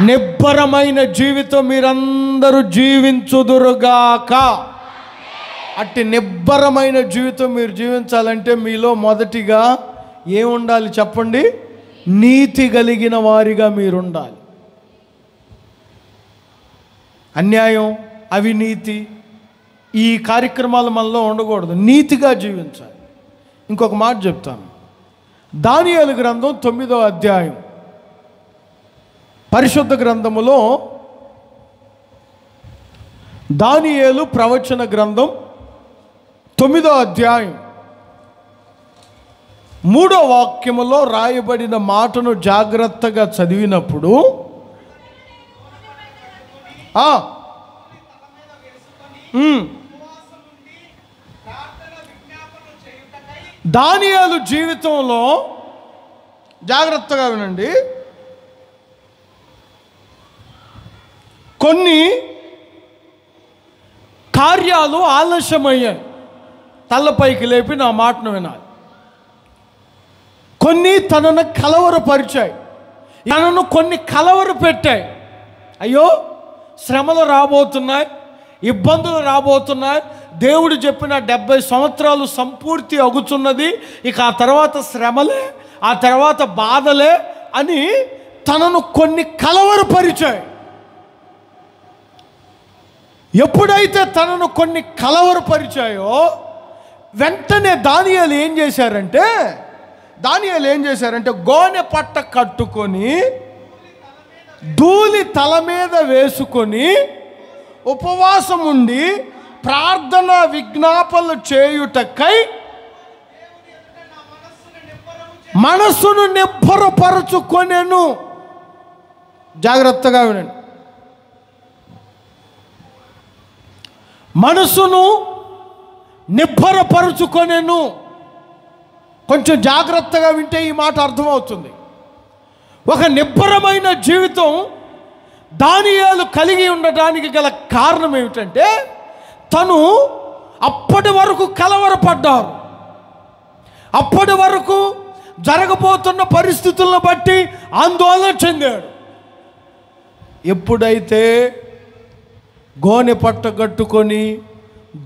నిబ్బరమైన జీవితం మీరందరూ జీవించుదురుగాక. అట్టి నిబ్బరమైన జీవితం మీరు జీవించాలంటే మీలో మొదటిగా ఏముండాలి చెప్పండి? నీతి కలిగిన వారిగా మీరుండాలి. అన్యాయం, అవినీతి ఈ కార్యక్రమాలు మనలో ఉండకూడదు. నీతిగా జీవించాలి. ఇంకొక మాట చెప్తాను. దానియేలు గ్రంథం 9వ అధ్యాయం, పరిశుద్ధ గ్రంథములో దానియేలు ప్రవచన గ్రంథం 9వ అధ్యాయం 3వ వాక్యములో రాయబడిన మాటను జాగ్రత్తగా చదివినప్పుడు, దానియేలు జీవితంలో జాగ్రత్తగా వినండి, కొన్ని కార్యాలు ఆలస్యమయ్యాయి. తలపైకి లేపి నా మాటను వినాలి. కొన్ని తనను కలవరపరిచాయి, తనను కొన్ని కలవరపెట్టాయి. అయ్యో, శ్రమలు రాబోతున్నాయి, ఇబ్బందులు రాబోతున్నాయి, దేవుడు చెప్పిన 70 సంవత్సరాలు సంపూర్తి అగుచున్నది, ఇక ఆ తర్వాత శ్రమలే, ఆ తర్వాత బాధలే అని తనను కొన్ని కలవరపరిచాయి. ఎప్పుడైతే తనను కొన్ని కలవరపరిచాయో వెంటనే దానియేలు ఏం చేశారంటే గోనె పట్ట కట్టుకొని ధూళి తల మీద వేసుకొని ఉపవాసం ఉండి ప్రార్థన విజ్ఞాపనలు చేయుటకై మనస్సును నిబ్బరపరచుకొనెను. జాగ్రత్తగా వినండి. మనసును నిబ్బరపరుచుకొనెను. కొంచెం జాగ్రత్తగా వింటే ఈ మాట అర్థమవుతుంది. ఒక నిబ్బరమైన జీవితం దానియేలు కలిగి ఉండటానికి గల కారణం ఏమిటంటే, తను అప్పటి వరకు కలవరపడ్డారు, అప్పటి వరకు జరగబోతున్న పరిస్థితులను బట్టి ఆందోళన చెందాడు. ఎప్పుడైతే గోనె పట్ట కట్టుకొని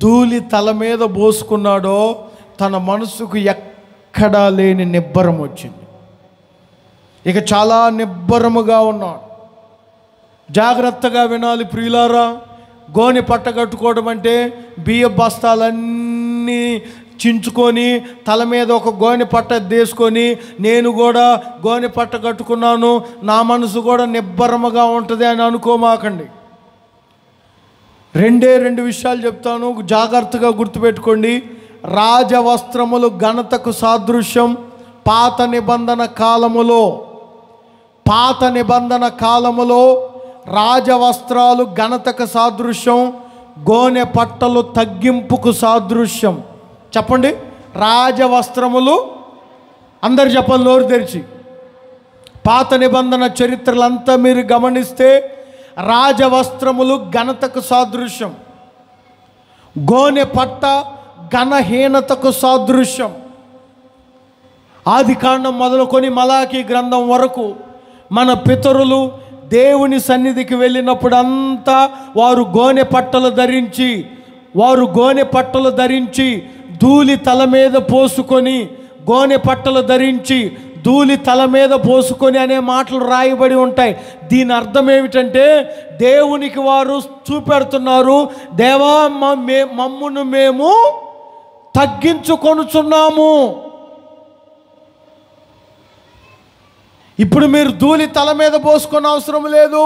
ధూళి తల మీద పోసుకున్నాడో తన మనసుకు ఎక్కడా లేని నిబ్బరం వచ్చింది. ఇక చాలా నిబ్బరముగా ఉన్నాడు. జాగ్రత్తగా వినాలి ప్రియులారా. గోనె పట్ట కట్టుకోవడం అంటే బియ్య బస్తాలన్నీ చించుకొని తల మీద ఒక గోనె పట్ట తీసుకొని నేను కూడా గోనె పట్ట కట్టుకున్నాను, నా మనసు కూడా నిబ్బరముగా ఉంటుంది అని అనుకోమాకండి. రెండు విషయాలు చెప్తాను, జాగ్రత్తగా గుర్తుపెట్టుకోండి. రాజవస్త్రములు ఘనతకు సాదృశ్యం. పాత నిబంధన కాలములో రాజవస్త్రాలు ఘనతకు సాదృశ్యం, గోనె పట్టలు తగ్గింపుకు సాదృశ్యం. చెప్పండి, రాజవస్త్రములు. అందరు చెప్పండి నోరు తెరిచి. పాత నిబంధన చరిత్రలంతా మీరు గమనిస్తే రాజవస్త్రములు ఘనతకు సాదృశ్యం, గోనె పట్ట ఘనహీనతకు సాదృశ్యం. ఆదికాండం మొదలుకొని మలాకీ గ్రంథం వరకు మన పితరులు దేవుని సన్నిధికి వెళ్ళినప్పుడు అంతా వారు గోనె పట్టలు ధరించి ధూళి తల మీద పోసుకొని, గోనె పట్టలు ధరించి ధూళి తల మీద పోసుకొని అనే మాటలు రాయబడి ఉంటాయి. దీని అర్థం ఏమిటంటే దేవునికి వారు చూపెడుతున్నారు, దేవా మమ్మును మేము తగ్గించుకొనుచున్నాము. ఇప్పుడు మీరు ధూళి తల మీద పోసుకునే అవసరం లేదు,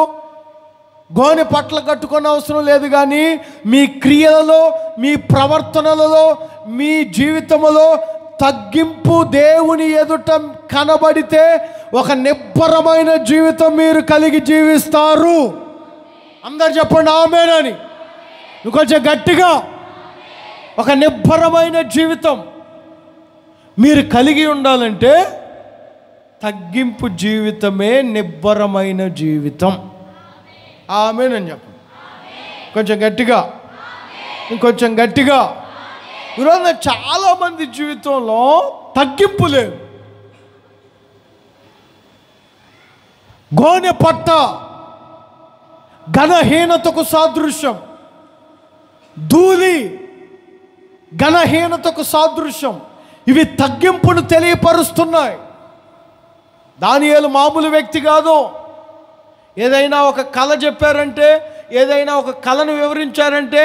గోనె పట్టలు కట్టుకునే అవసరం లేదు. కానీ మీ క్రియలలో, మీ ప్రవర్తనలలో, మీ జీవితంలో తగ్గింపు దేవుని ఎదుట కనబడితే ఒక నిబ్బరమైన జీవితం మీరు కలిగి జీవిస్తారు. అందరు చెప్పండి ఆమేనని. ఇంకొంచెం గట్టిగా. ఒక నిబ్బరమైన జీవితం మీరు కలిగి ఉండాలంటే తగ్గింపు జీవితమే నిబ్బరమైన జీవితం. ఆమేనని చెప్పండి. కొంచెం గట్టిగా, ఇంకొంచెం గట్టిగా. ఈరోజు చాలామంది జీవితంలో తగ్గింపు లేదు. గోనె పట్ట ఘనహీనతకు సాదృశ్యం, ధూళి ఘనహీనతకు సాదృశ్యం. ఇవి తగ్గింపును తెలియపరుస్తున్నాయి. దానియేలు మామూలు వ్యక్తి కాదు. ఏదైనా ఒక కళ చెప్పారంటే, ఏదైనా ఒక కళను వివరించారంటే,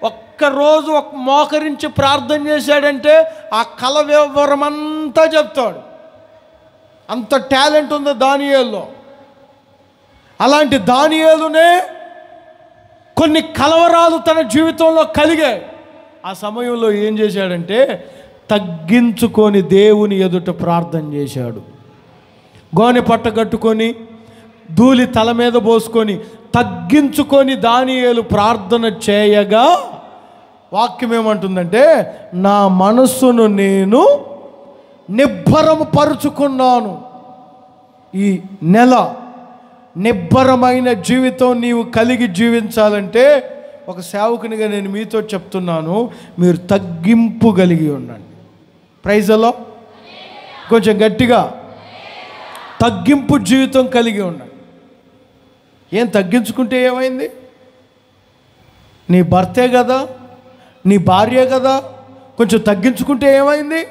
ఒక్కరోజు మోకరించి ప్రార్థన చేశాడంటే ఆ కళ వివరమంతా చెప్తాడు. అంత టాలెంట్ ఉంది దానియేలులో. అలాంటి దానియేలునే కొన్ని కలవరాలు తన జీవితంలో కలిగాయి. ఆ సమయంలో ఏం చేశాడంటే తగ్గించుకొని దేవుని ఎదుట ప్రార్థన చేశాడు. గోనె పట్ట కట్టుకొని ధూళి తల మీద పోసుకొని తగ్గించుకొని దానియేలు ప్రార్థన చేయగా వాక్యం ఏమంటుందంటే, నా మనస్సును నేను నిబ్బరము పరుచుకున్నాను. ఈ నెల నిబ్బరమైన జీవితం నీవు కలిగి జీవించాలంటే ఒక సేవకునిగా నేను మీతో చెప్తున్నాను, మీరు తగ్గింపు కలిగి ఉండండి. ప్రైజ్లో కొంచెం గట్టిగా, తగ్గింపు జీవితం కలిగి ఉండండి. ఏం తగ్గించుకుంటే ఏమైంది? నీ భర్తే కదా, నీ భార్యే కదా, కొంచెం తగ్గించుకుంటే ఏమైంది?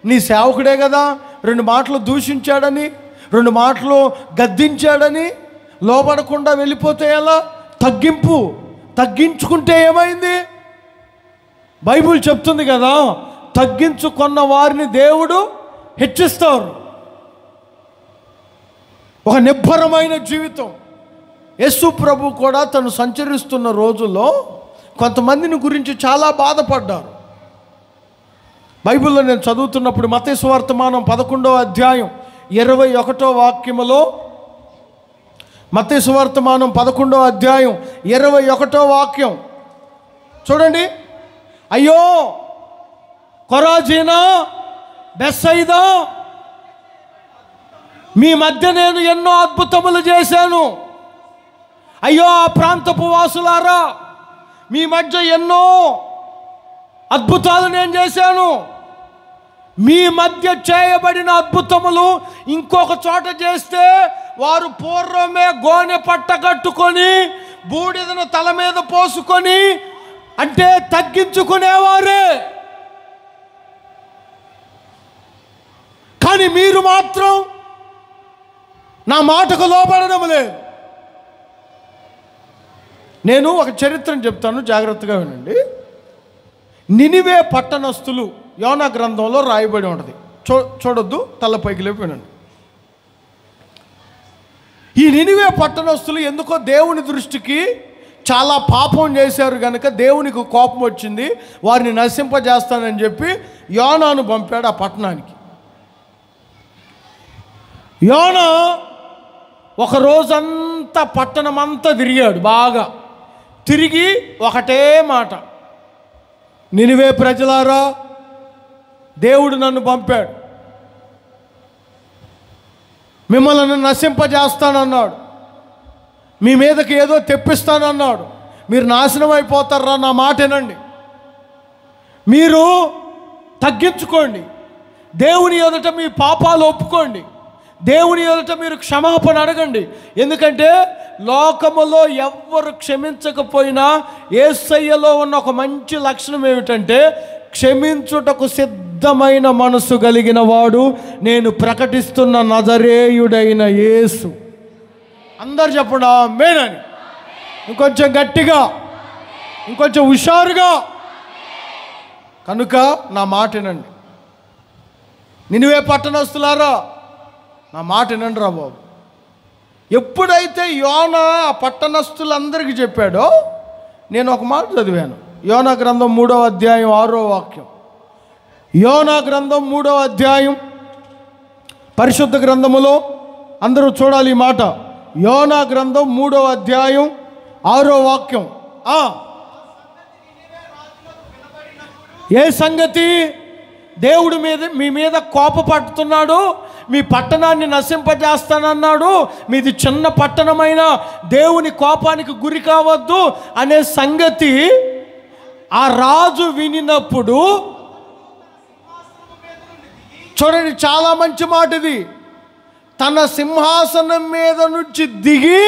నీ సేవకుడే కదా, 2 మాటలు దూషించాడని, 2 మాటలు గద్దించాడని లోబడకుండా వెళ్ళిపోతే ఎలా? తగ్గించుకుంటే ఏమైంది? బైబిల్ చెప్తుంది కదా, తగ్గించుకున్న వారిని దేవుడు హెచ్చిస్తారు. ఒక నిబ్బరమైన జీవితం. యేసు ప్రభు కూడా తను సంచరిస్తున్న రోజుల్లో కొంతమందిని గురించి చాలా బాధపడ్డారు. బైబిల్లో నేను చదువుతున్నప్పుడు మత్తయి సువార్తమానం 11వ అధ్యాయం 21వ వాక్యములో, మత్తయి సువార్తమానం 11వ అధ్యాయం 21వ వాక్యం చూడండి. అయ్యో కొరాజీనా, బెత్సయిదా, మీ మధ్య నేను ఎన్నో అద్భుతములు చేశాను. అయ్యో ఆ ప్రాంతపు వాసులారా, మీ మధ్య ఎన్నో అద్భుతాలు నేను చేశాను. మీ మధ్య చేయబడిన అద్భుతములు ఇంకొక చోట చేస్తే వారు పూర్వమే గోనె పట్ట కట్టుకొని బూడిదను తల మీద పోసుకొని అంటే తగ్గించుకునేవారే. కానీ మీరు మాత్రం నా మాటకు లోబడడం లేదు. నేను ఒక చరిత్రను చెప్తాను, జాగ్రత్తగా వినండి. నినివే పట్టణస్థులు యోనా గ్రంథంలో రాయబడి ఉంటుంది. చూడొద్దు, తలపైకి లేపి వినండి. ఈ నినివే పట్టణస్థులు ఎందుకో దేవుని దృష్టికి చాలా పాపం చేశారు కనుక దేవునికి కోపం వచ్చింది, వారిని నశింపజేస్తానని చెప్పి యోనాను పంపాడు ఆ పట్టణానికి. యోనా ఒక రోజంతా పట్టణం అంతా తిరిగాడు. బాగా తిరిగి ఒకటే మాట, నినివే ప్రజలారా, దేవుడు నన్ను పంపాడు, మిమ్మల్ని నశింపజేస్తానన్నాడు, మీ మీదకి ఏదో తెప్పిస్తానన్నాడు, మీరు నాశనం అయిపోతారా, నా మాట వినండి, మీరు తగ్గించుకోండి, దేవుని ఎదుట మీ పాపాలు ఒప్పుకోండి, దేవుని ఎదుట మీరు క్షమాపణ అడగండి. ఎందుకంటే లోకములో ఎవ్వరు క్షమించకపోయినా యేసయ్యలో ఉన్న ఒక మంచి లక్షణం ఏమిటంటే క్షమించుటకు సిద్ధమైన మనసు కలిగిన వాడు నేను ప్రకటిస్తున్న నజరేయుడైన యేసు. అందరు చెప్పండి ఆమేన్ అని. ఇంకొంచెం గట్టిగా, ఇంకొంచెం హుషారుగా. కనుక నా మాట వినండి, నినివే పట్టణస్థులారా, నా మాట వినండి రా బాబు. ఎప్పుడైతే యోనా ఆ పట్టణస్థులందరికీ చెప్పాడో నేను ఒక మాట చదివాను. యోనా గ్రంథం 3వ అధ్యాయం 6వ వాక్యం. యోనా గ్రంథం 3వ అధ్యాయం పరిశుద్ధ గ్రంథములో అందరూ చూడాలి ఈ మాట. యోనా గ్రంథం 3వ అధ్యాయం 6వ వాక్యం. ఏ సంగతి? దేవుడు మీ మీద కోపపడుతున్నాడు, మీ పట్టణాన్ని నశింపజేస్తానన్నాడు, మీది చిన్న పట్టణమైన దేవుని కోపానికి గురి కావద్దు అనే సంగతి ఆ రాజు వినినప్పుడు, చూడండి చాలా మంచి మాట ఇది, తన సింహాసనం మీద నుంచి దిగి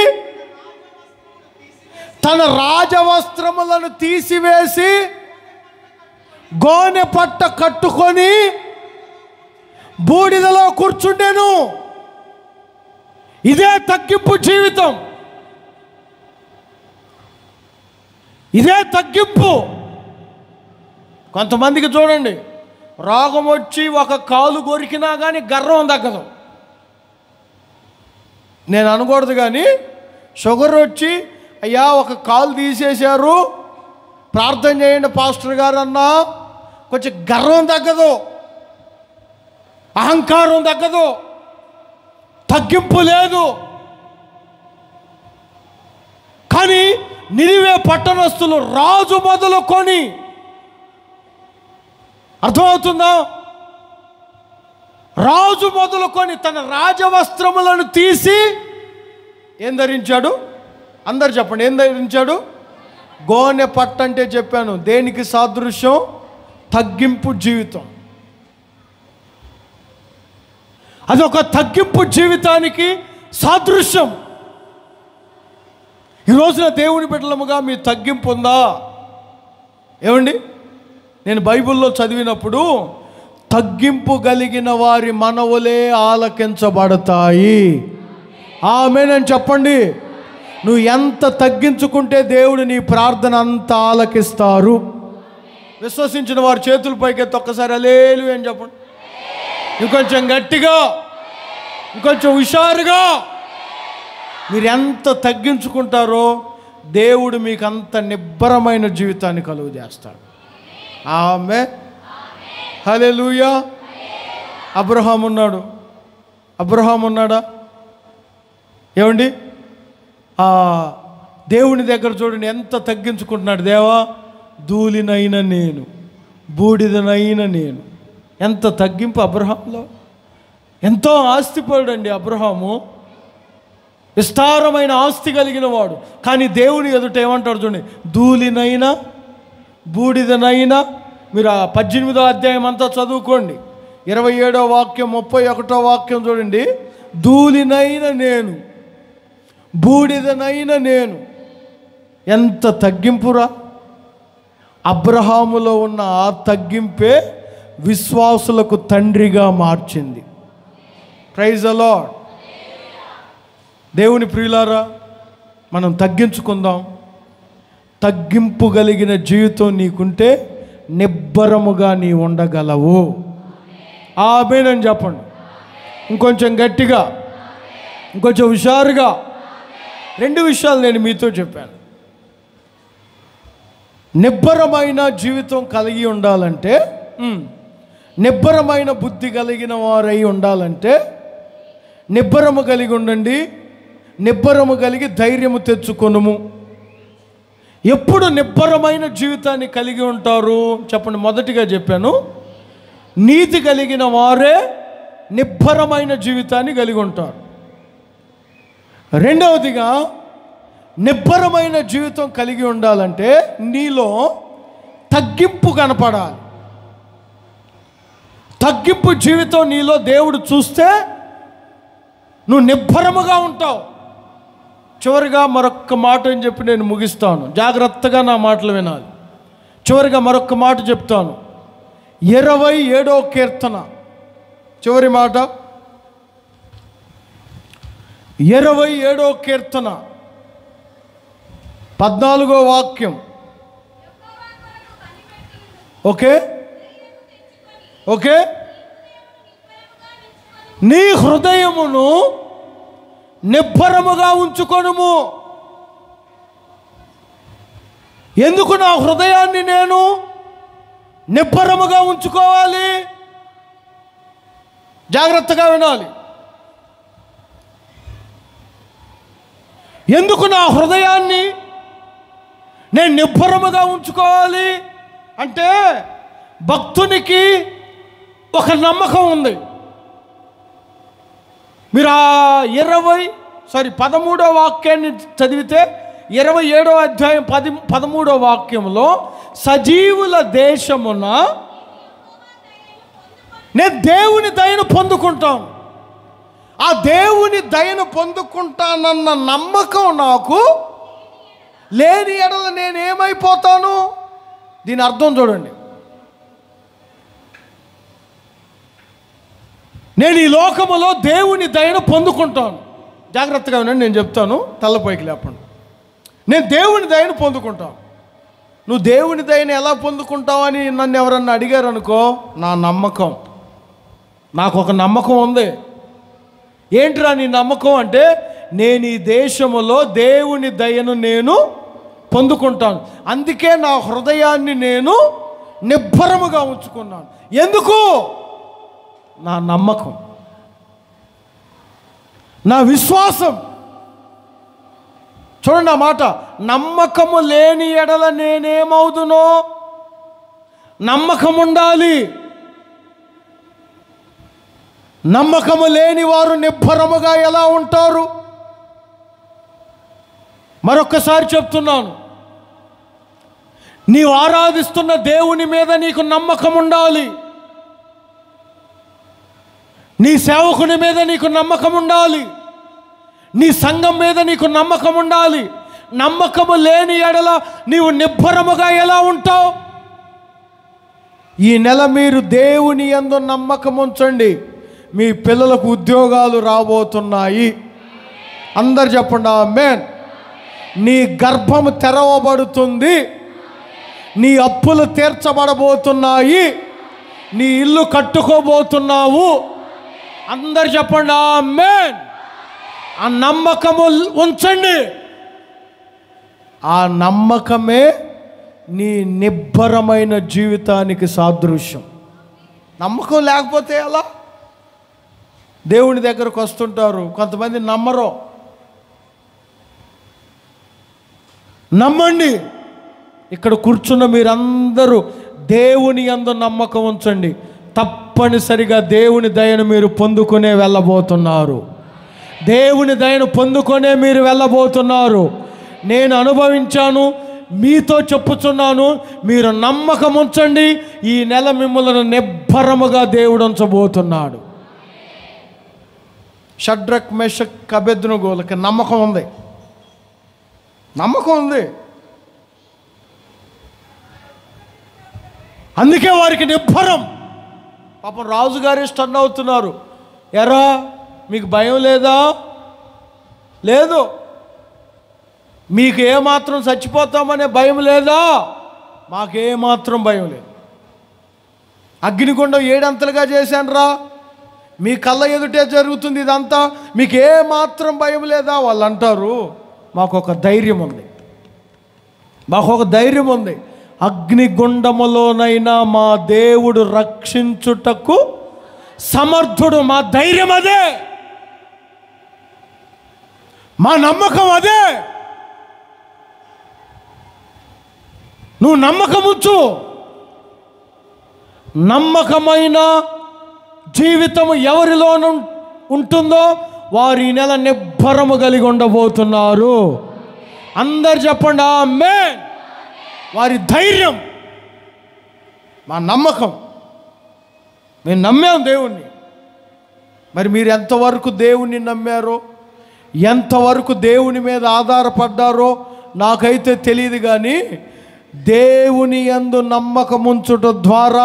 తన రాజవస్త్రములను తీసివేసి గోనె పట్ట కట్టుకొని బూడిదలో కూర్చుండెను. ఇదే తగ్గింపు జీవితం, ఇదే తగ్గింపు. కొంతమందికి చూడండి, రోగం వచ్చి ఒక కాలు కొరికినా కానీ గర్వం తగ్గదు. నేను అనకూడదు కానీ షుగర్ వచ్చి అయ్యా ఒక కాలు తీసేశారు ప్రార్థన చేయండి పాస్టర్ గారు అన్నా కొంచెం గర్వం తగ్గదు, అహంకారం తగ్గదు, తగ్గింపు లేదు. కానీ నినివే పట్టణస్థులు రాజు మొదలుకొని, అర్థమవుతుందా, రాజు మొదలుకొని తన రాజవస్త్రములను తీసి ఏం ధరించాడు? అందరు చెప్పండి, ఏం ధరించాడు? గోనె పట్ట. అంటే చెప్పాను దేనికి సాదృశ్యం? తగ్గింపు జీవితం. అదొక తగ్గింపు జీవితానికి సాదృశ్యం. ఈ రోజున దేవుని బిడ్డలముగా మీ తగ్గింపు ఉందా? ఏమండి, నేను బైబిల్లో చదివినప్పుడు తగ్గింపు కలిగిన వారి మనవులే ఆలకించబడతాయి. ఆమేన్ అని చెప్పండి. నువ్వు ఎంత తగ్గించుకుంటే దేవుడు నీ ప్రార్థన అంత ఆలకిస్తారు. విశ్వసించిన వారు చేతుల పైకెత్తి ఒక్కసారి హల్లెలూయా అని చెప్పండి. ఇంకొంచెం గట్టిగా, ఇంకొంచెం హుషారుగా. మీరు ఎంత తగ్గించుకుంటారో దేవుడు మీకు అంత నిబ్బరమైన జీవితాన్ని కలుగు చేస్తాడు. ఆమేన్, హల్లెలూయా. అబ్రహాము ఉన్నాడు, అబ్రహాము ఉన్నాడా? ఏమండి, దేవుని దగ్గర చూడండి ఎంత తగ్గించుకుంటున్నాడు. దేవా, ధూళినైన నేను, బూడిదనైన నేను. ఎంత తగ్గింపు అబ్రహాంలో. ఎంతో ఆస్తిపరుడండి అబ్రహాము, విస్తారమైన ఆస్తి కలిగిన వాడు. కానీ దేవుని ఎదుట ఏమంటాడు చూడండి, ధూళినైనా బూడిదనైనా. మీరు ఆ 18వ అధ్యాయం అంతా చదువుకోండి. 27వ వాక్యం 31వ వాక్యం చూడండి. ధూళినైన నేను, బూడిదనైన నేను. ఎంత తగ్గింపురా! అబ్రహాములో ఉన్న ఆ తగ్గింపే విశ్వాసులకు తండ్రిగా మార్చింది. Praise the Lord. దేవుని ప్రియులారా, మనం తగ్గించుకుందాం. తగ్గింపు కలిగిన జీవితం నీకుంటే నిబ్బరముగా నీ ఉండగలవు. ఆమేన్ చెప్పండి. ఇంకొంచెం గట్టిగా, ఇంకొంచెం హుషారుగా. 2 విషయాలు నేను మీతో చెప్పాను. నిబ్బరమైన జీవితం కలిగి ఉండాలంటే, నిబ్బరమైన బుద్ధి కలిగిన వారై ఉండాలంటే నిబ్బరము కలిగి ఉండండి. నిబ్బరము కలిగి ధైర్యము తెచ్చుకొనుము. ఎప్పుడు నిబ్బరమైన జీవితాన్ని కలిగి ఉంటారు చెప్పండి. మొదటిగా చెప్పాను, నీతి కలిగిన వారే నిబ్బరమైన జీవితాన్ని కలిగి ఉంటారు. రెండవదిగా, నిబ్బరమైన జీవితం కలిగి ఉండాలంటే నీలో తగ్గింపు కనపడాలి. తగ్గింపు జీవితం నీలో దేవుడు చూస్తే నువ్వు నిబ్బరముగా ఉంటావు. చివరిగా మరొక్క మాట అని చెప్పి నేను ముగిస్తాను. జాగ్రత్తగా నా మాటలు వినాలి. చివరిగా మరొక్క మాట చెప్తాను. 27వ కీర్తన చివరి మాట. 27వ కీర్తన 14వ వాక్యం. Okay okay. నీ హృదయమును నిబ్బరముగా ఉంచుకొనుము. ఎందుకు నా హృదయాన్ని నేను నిబ్బరముగా ఉంచుకోవాలి? జాగ్రత్తగా వినాలి. ఎందుకు నా హృదయాన్ని నేను నిబ్బరముగా ఉంచుకోవాలి అంటే, భక్తునికి ఒక నమ్మకం ఉంది. మీరు ఆ 13వ వాక్యాన్ని చదివితే 27వ అధ్యాయం 13వ వాక్యంలో, సజీవుల దేశమున నేను దేవుని దయను పొందుకుంటాను. ఆ దేవుని దయను పొందుకుంటానన్న నమ్మకం నాకు లేని ఎడల నేనేమైపోతాను? దీని అర్థం చూడండి. నేను ఈ లోకములో దేవుని దయను పొందుకుంటాను. జాగ్రత్తగా వినండి, నేను చెప్తాను. తలపైకి లేపండి. నేను దేవుని దయను పొందుకుంటాను. నువ్వు దేవుని దయను ఎలా పొందుకుంటావు అని నన్ను ఎవరన్నా అడిగారు అనుకో, నా నమ్మకం, నాకు ఒక నమ్మకం ఉంది. ఏంటిరా నీ నమ్మకం అంటే, నేను ఈ దేశములో దేవుని దయను నేను పొందుకుంటాను. అందుకే నా హృదయాన్ని నేను నిబ్బరముగా ఉంచుకున్నాను. ఎందుకు? నా నమ్మకం, నా విశ్వాసం. చూడండి ఆ మాట, నమ్మకము లేని ఎడల నేనేమవుదునో. నమ్మకం ఉండాలి. నమ్మకము లేని వారు నిబ్బరముగా ఎలా ఉంటారు? మరొక్కసారి చెప్తున్నాను, నీవు ఆరాధిస్తున్న దేవుని మీద నీకు నమ్మకం ఉండాలి. నీ సేవకుని మీద నీకు నమ్మకం ఉండాలి. నీ సంఘం మీద నీకు నమ్మకం ఉండాలి. నమ్మకము లేని ఎడల నీవు నిబ్బరముగా ఎలా ఉంటావు? ఈ నెల మీరు దేవుని యందు నమ్మకం ఉంచండి. మీ పిల్లలకు ఉద్యోగాలు రాబోతున్నాయి. అందరు చెప్పండి ఆమేన్. నీ గర్భము తెరవబడుతుంది. నీ అప్పులు తీర్చబడబోతున్నాయి. నీ ఇల్లు కట్టుకోబోతున్నావు. అందరు చెప్పండి ఆమేన్. ఆ నమ్మకము ఉంచండి. ఆ నమ్మకమే నీ నిబ్బరమైన జీవితానికి సాదృశ్యం. నమ్మకం లేకపోతే ఎలా? దేవుని దగ్గరకు వస్తుంటారు, కొంతమంది నమ్మరు. నమ్మండి. ఇక్కడ కూర్చున్న మీరందరూ దేవుని యందు నమ్మకం ఉంచండి. తప్పనిసరిగా దేవుని దయను మీరు పొందుకునే వెళ్ళబోతున్నారు. దేవుని దయను పొందుకునే మీరు వెళ్ళబోతున్నారు. నేను అనుభవించాను, మీతో చెప్పుచున్నాను, మీరు నమ్మకం ఉంచండి. ఈ నెల మిమ్మల్ని నిబ్బరముగా దేవుడు ఉంచబోతున్నాడు. షడ్రక్ మెషక్ అబేద్నెగోలకి నమ్మకం ఉంది, నమ్మకం ఉంది. అందుకే వారికి నిబ్బరం. పాపం రాజుగారి స్టన్ అవుతున్నారు. ఎరా మీకు భయం లేదా? లేదు. మీకు ఏమాత్రం చచ్చిపోతామనే భయం లేదా? మాకేమాత్రం భయం లేదు. అగ్నిగుండం 7 అంతలుగా చేశానురా, మీ కళ్ళ ఎదుటే జరుగుతుంది ఇదంతా, మీకు ఏమాత్రం భయం లేదా? వాళ్ళు అంటారు, మాకు ఒక ధైర్యం ఉంది, మాకు ఒక ధైర్యం ఉంది. అగ్నిగుండములోనైనా మా దేవుడు రక్షించుటకు సమర్థుడు. మా ధైర్యం అదే, మా నమ్మకం అదే. నువ్వు నమ్మకం ఉంచు. నమ్మకమైన జీవితము ఎవరిలోనూ ఉంటుందో వారి నెల నిబ్బరము కలిగి ఉండబోతున్నారు. అందరు చెప్పండి ఆమేన్. వారి ధైర్యం, మా నమ్మకం. మేము నమ్మాం దేవుణ్ణి. మరి మీరు ఎంతవరకు దేవుణ్ణి నమ్మారో, ఎంతవరకు దేవుని మీద ఆధారపడ్డారో నాకైతే తెలియదు. కానీ దేవుని యందు నమ్మకముంచుట ద్వారా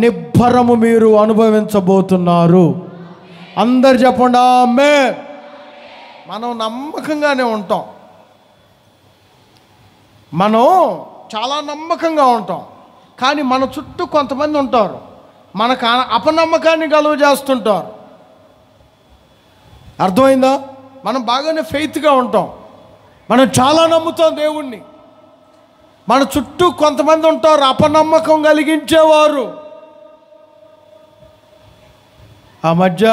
నిబ్బరము మీరు అనుభవించబోతున్నారు. అందరు చెప్పండి ఆమేన్. మనం నమ్మకంగానే ఉంటాం, మనం చాలా నమ్మకంగా ఉంటాం. కానీ మన చుట్టూ కొంతమంది ఉంటారు, మనకు అపనమ్మకాన్ని కలుగ చేస్తుంటారు. అర్థమైందా? మనం బాగానే ఫెయిత్గా ఉంటాం, మనం చాలా నమ్ముతాం దేవుణ్ణి. మన చుట్టూ కొంతమంది ఉంటారు అపనమ్మకం కలిగించేవారు. ఆ మధ్య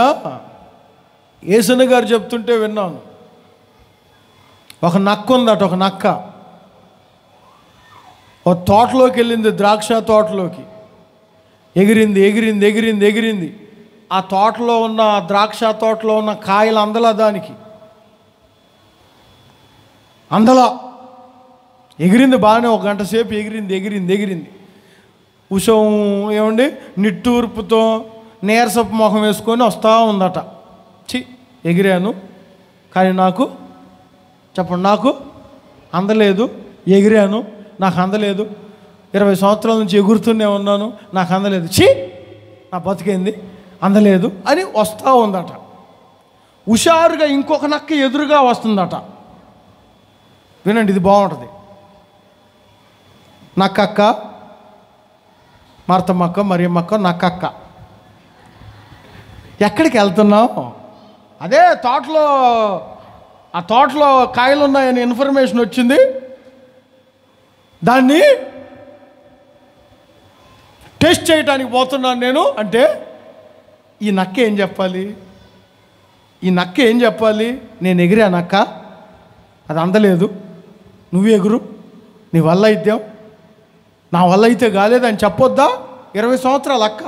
యేసన్న గారు చెప్తుంటే విన్నాను. ఒక నక్క ఉందట, ఒక నక్క ఒక తోటలోకి వెళ్ళింది, ద్రాక్ష తోటలోకి. ఎగిరింది ఎగిరింది ఎగిరింది ఎగిరింది. ఆ తోటలో ఉన్న ద్రాక్ష తోటలో ఉన్న కాయలు అందలా, దానికి అందలా. ఎగిరింది బాగానే, 1 గంట సేపు ఎగిరింది ఎగిరింది ఎగిరింది. ఉషం ఏమండి నిట్టూర్పుతో నీరసపు మొహం వేసుకొని వస్తూ ఉందట. ఎగిరాను కానీ నాకు, చెప్పండి, నాకు అందలేదు. ఎగిరాను, నాకు అందలేదు. 20 సంవత్సరాల నుంచి ఎగురుతూనే ఉన్నాను, నాకు అందలేదు. నా బతికేంది, అందలేదు అని వస్తూ ఉందట. హుషారుగా ఇంకొక నక్క ఎదురుగా వస్తుందట. వినండి, ఇది బాగుంటుంది. నక్కక్క, మార్తమ్మక్క, మరియమ్మక్క, నక్కక్క, ఎక్కడికి వెళ్తున్నావు? అదే తోటలో, ఆ తోటలో కాయలు ఉన్నాయని ఇన్ఫర్మేషన్ వచ్చింది, దాన్ని టెస్ట్ చేయడానికి పోతున్నాను నేను అంటే, ఈ నక్క ఏం చెప్పాలి? ఈ నక్క ఏం చెప్పాలి? నేను ఎగిరా నక్క, అది అందలేదు, నువ్వు ఎగురు, నీ వల్ల అయితే, నా వల్ల అయితే కాలేదని చెప్పొద్దా? 20 సంవత్సరాల అక్క,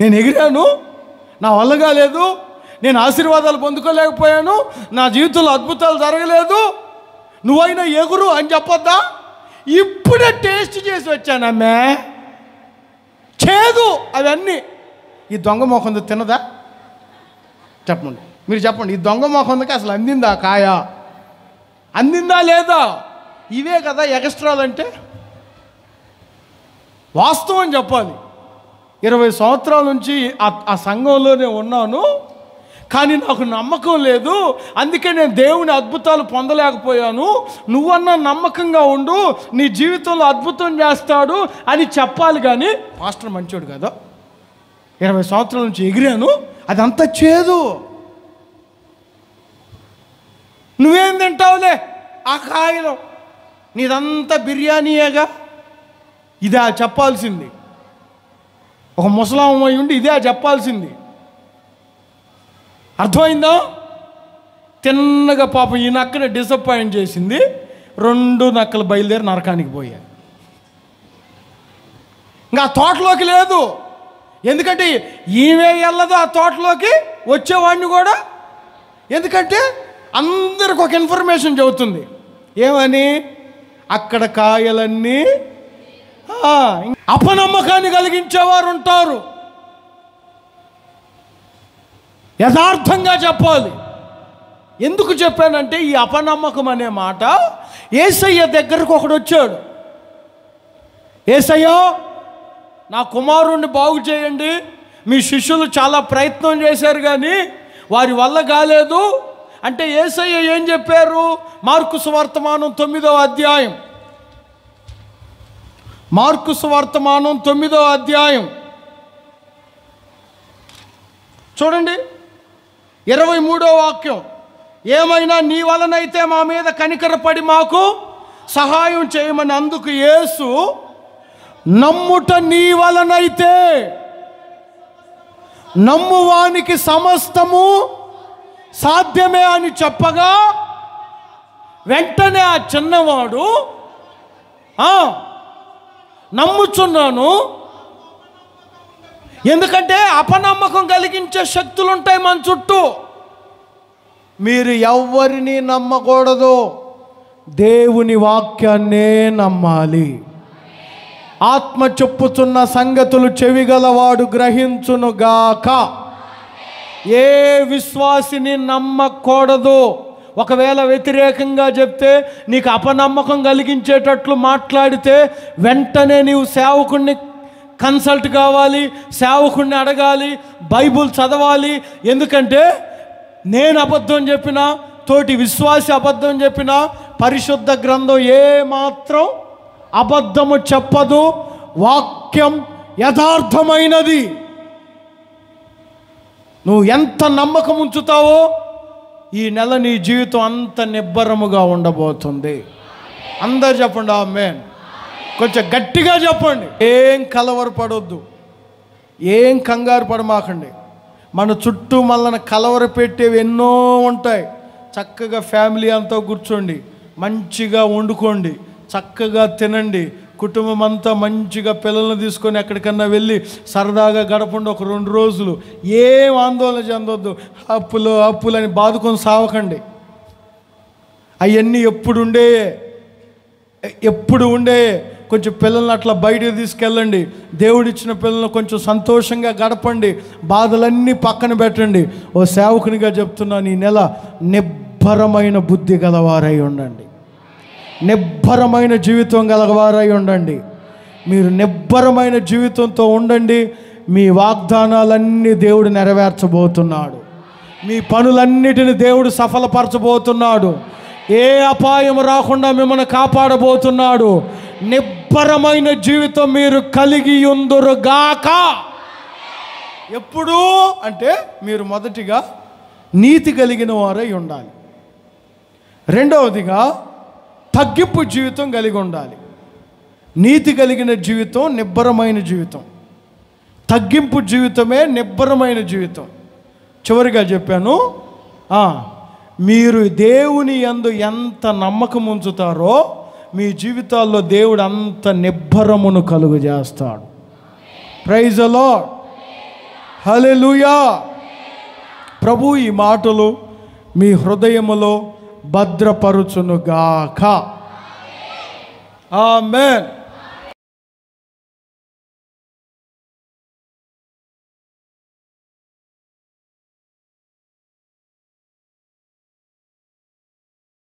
నేను ఎగిరాను, నా వల్ల కాలేదు, నేను ఆశీర్వాదాలు పొందుకోలేకపోయాను, నా జీవితంలో అద్భుతాలు జరగలేదు, నువ్వైనా ఎగురు అని చెప్పొద్దా? ఇప్పుడే టేస్ట్ చేసి వచ్చానమ్మే, చేదు అవన్నీ. ఈ దొంగ మొహంది తినదా? చెప్పండి, మీరు చెప్పండి. ఈ దొంగ మొహందికి అసలు అందిందా కాయ? అందిందా లేదా? ఇవే కదా ఎక్స్ట్రాలు అంటే. వాస్తవం చెప్పాలి. 20 సంవత్సరాల నుంచి ఆ సంఘంలోనే ఉన్నాను, కానీ నాకు నమ్మకం లేదు, అందుకే నేను దేవుని అద్భుతాలు పొందలేకపోయాను. నువ్వన్నా నమ్మకంగా ఉండు, నీ జీవితంలో అద్భుతం చేస్తాడు అని చెప్పాలి. కానీ పాస్టర్ మంచోడు కదా, 20 సంవత్సరాల నుంచి ఎగిరాను, అదంతా చేదు. నువ్వేం తింటావులే ఆ కాయలు, నీదంతా బిర్యానీయేగా. ఇదే చెప్పాల్సింది. ఒక ముసలాం అయి ఉండి ఇదే చెప్పాల్సింది. అర్థమైందా? తిన్నగా పాపం ఈ నక్కని డిసప్పాయింట్ చేసింది. 2 నక్కలు బయలుదేరి నరకానికి పోయాయి. ఇంకా ఆ తోటలోకి లేదు, ఎందుకంటే ఈమె వెళ్ళదు ఆ తోటలోకి, వచ్చేవాడిని కూడా. ఎందుకంటే అందరికి ఒక ఇన్ఫర్మేషన్ చెబుతుంది, ఏమని? అక్కడ కాయలన్నీ అపనమ్మకాన్ని కలిగించేవారు ఉంటారు. యథార్థంగా చెప్పాలి. ఎందుకు చెప్పానంటే ఈ అపనమ్మకం అనే మాట, యేసయ్య దగ్గరకు ఒకడు వచ్చాడు. యేసయ్య, నా కుమారుణ్ణి బాగు చేయండి, మీ శిష్యులు చాలా ప్రయత్నం చేశారు కానీ వారి వల్ల కాలేదు అంటే యేసయ్య ఏం చెప్పారు? మార్కు సువార్తమానం 9వ అధ్యాయం, మార్కు సువార్తమానం 9వ అధ్యాయం చూడండి, 23వ వాక్యం. ఏమైనా నీ వలనైతే మా మీద కనికరపడి మాకు సహాయం చేయమని అందుకు యేసు, నమ్ముట నీ వలనైతే నమ్మువానికి సమస్తము సాధ్యమే అని చెప్పగా వెంటనే ఆ చిన్నవాడు నమ్ముచున్నాను. ఎందుకంటే అపనమ్మకం కలిగించే శక్తులు ఉంటాయి మన చుట్టూ. మీరు ఎవరిని నమ్మకూడదు, దేవుని వాక్యాన్నే నమ్మాలి. ఆత్మ చెప్పుచున్న సంగతులు చెవిగలవాడు గ్రహించునుగాక. ఏ విశ్వాసిని నమ్మకూడదు. ఒకవేళ వ్యతిరేకంగా చెప్తే, నీకు అపనమ్మకం కలిగించేటట్లు మాట్లాడితే వెంటనే నీవు సేవకుడిని కన్సల్ట్ కావాలి, సేవకుడిని అడగాలి, బైబుల్ చదవాలి. ఎందుకంటే నేను అబద్ధం చెప్పినా, తోటి విశ్వాసి అబద్ధం చెప్పినా పరిశుద్ధ గ్రంథం ఏమాత్రం అబద్ధము చెప్పదు. వాక్యం యథార్థమైనది. నువ్వు ఎంత నమ్మకం ఉంచుతావో ఈ నెల నీ జీవితం అంత నిబ్బరముగా ఉండబోతుంది. అందరు చెప్పండి ఆమేన్. కొంచెం గట్టిగా చెప్పండి. ఏం కలవరపడొద్దు, ఏం కంగారు పడమాకండి. మన చుట్టూ మనల్ని కలవర పెట్టేవి ఎన్నో ఉంటాయి. చక్కగా ఫ్యామిలీ అంతా కూర్చోండి, మంచిగా వండుకోండి, చక్కగా తినండి, కుటుంబం అంతా మంచిగా పిల్లల్ని తీసుకొని ఎక్కడికన్నా వెళ్ళి సరదాగా గడపండి ఒక 2 రోజులు. ఏం ఆందోళన చెందొద్దు. అప్పులు అని బాదుకొని సావకండి. అవన్నీ ఎప్పుడు ఉండే. కొంచెం పిల్లల్ని అట్లా బయటకు తీసుకెళ్ళండి. దేవుడిచ్చిన పిల్లల్ని కొంచెం సంతోషంగా గడపండి. బాధలన్నీ పక్కన పెట్టండి. ఓ సేవకునిగా చెప్తున్నాను, ఈ నెల నిబ్బరమైన బుద్ధి గలవారై ఉండండి, నిబ్బరమైన జీవితం గలవారై ఉండండి. మీరు నిబ్బరమైన జీవితంతో ఉండండి. మీ వాగ్దానాలన్నీ దేవుడు నెరవేర్చబోతున్నాడు. మీ పనులన్నిటిని దేవుడు సఫలపరచబోతున్నాడు. ఏ అపాయం రాకుండా మిమ్మల్ని కాపాడబోతున్నాడు. నిబ్బరమైన జీవితం మీరు కలిగి ఉందురుగాక. ఎప్పుడు అంటే మీరు మొదటిగా నీతి కలిగిన వారై ఉండాలి. రెండవదిగా తగ్గింపు జీవితం కలిగి ఉండాలి. నీతి కలిగిన జీవితం నిబ్బరమైన జీవితం, తగ్గింపు జీవితమే నిబ్బరమైన జీవితం. చివరిగా చెప్పాను, మీరు దేవుని యందు ఎంత నమ్మకం ఉంచుతారో మీ జీవితాల్లో దేవుడు అంత నిబ్బరమును కలుగు చేస్తాడు. ప్రైజ్ ది లార్డ్, హల్లెలూయా. ప్రభు ఈ మాటలు మీ హృదయములో భద్రపరుచునుగాక. ఆమేన్.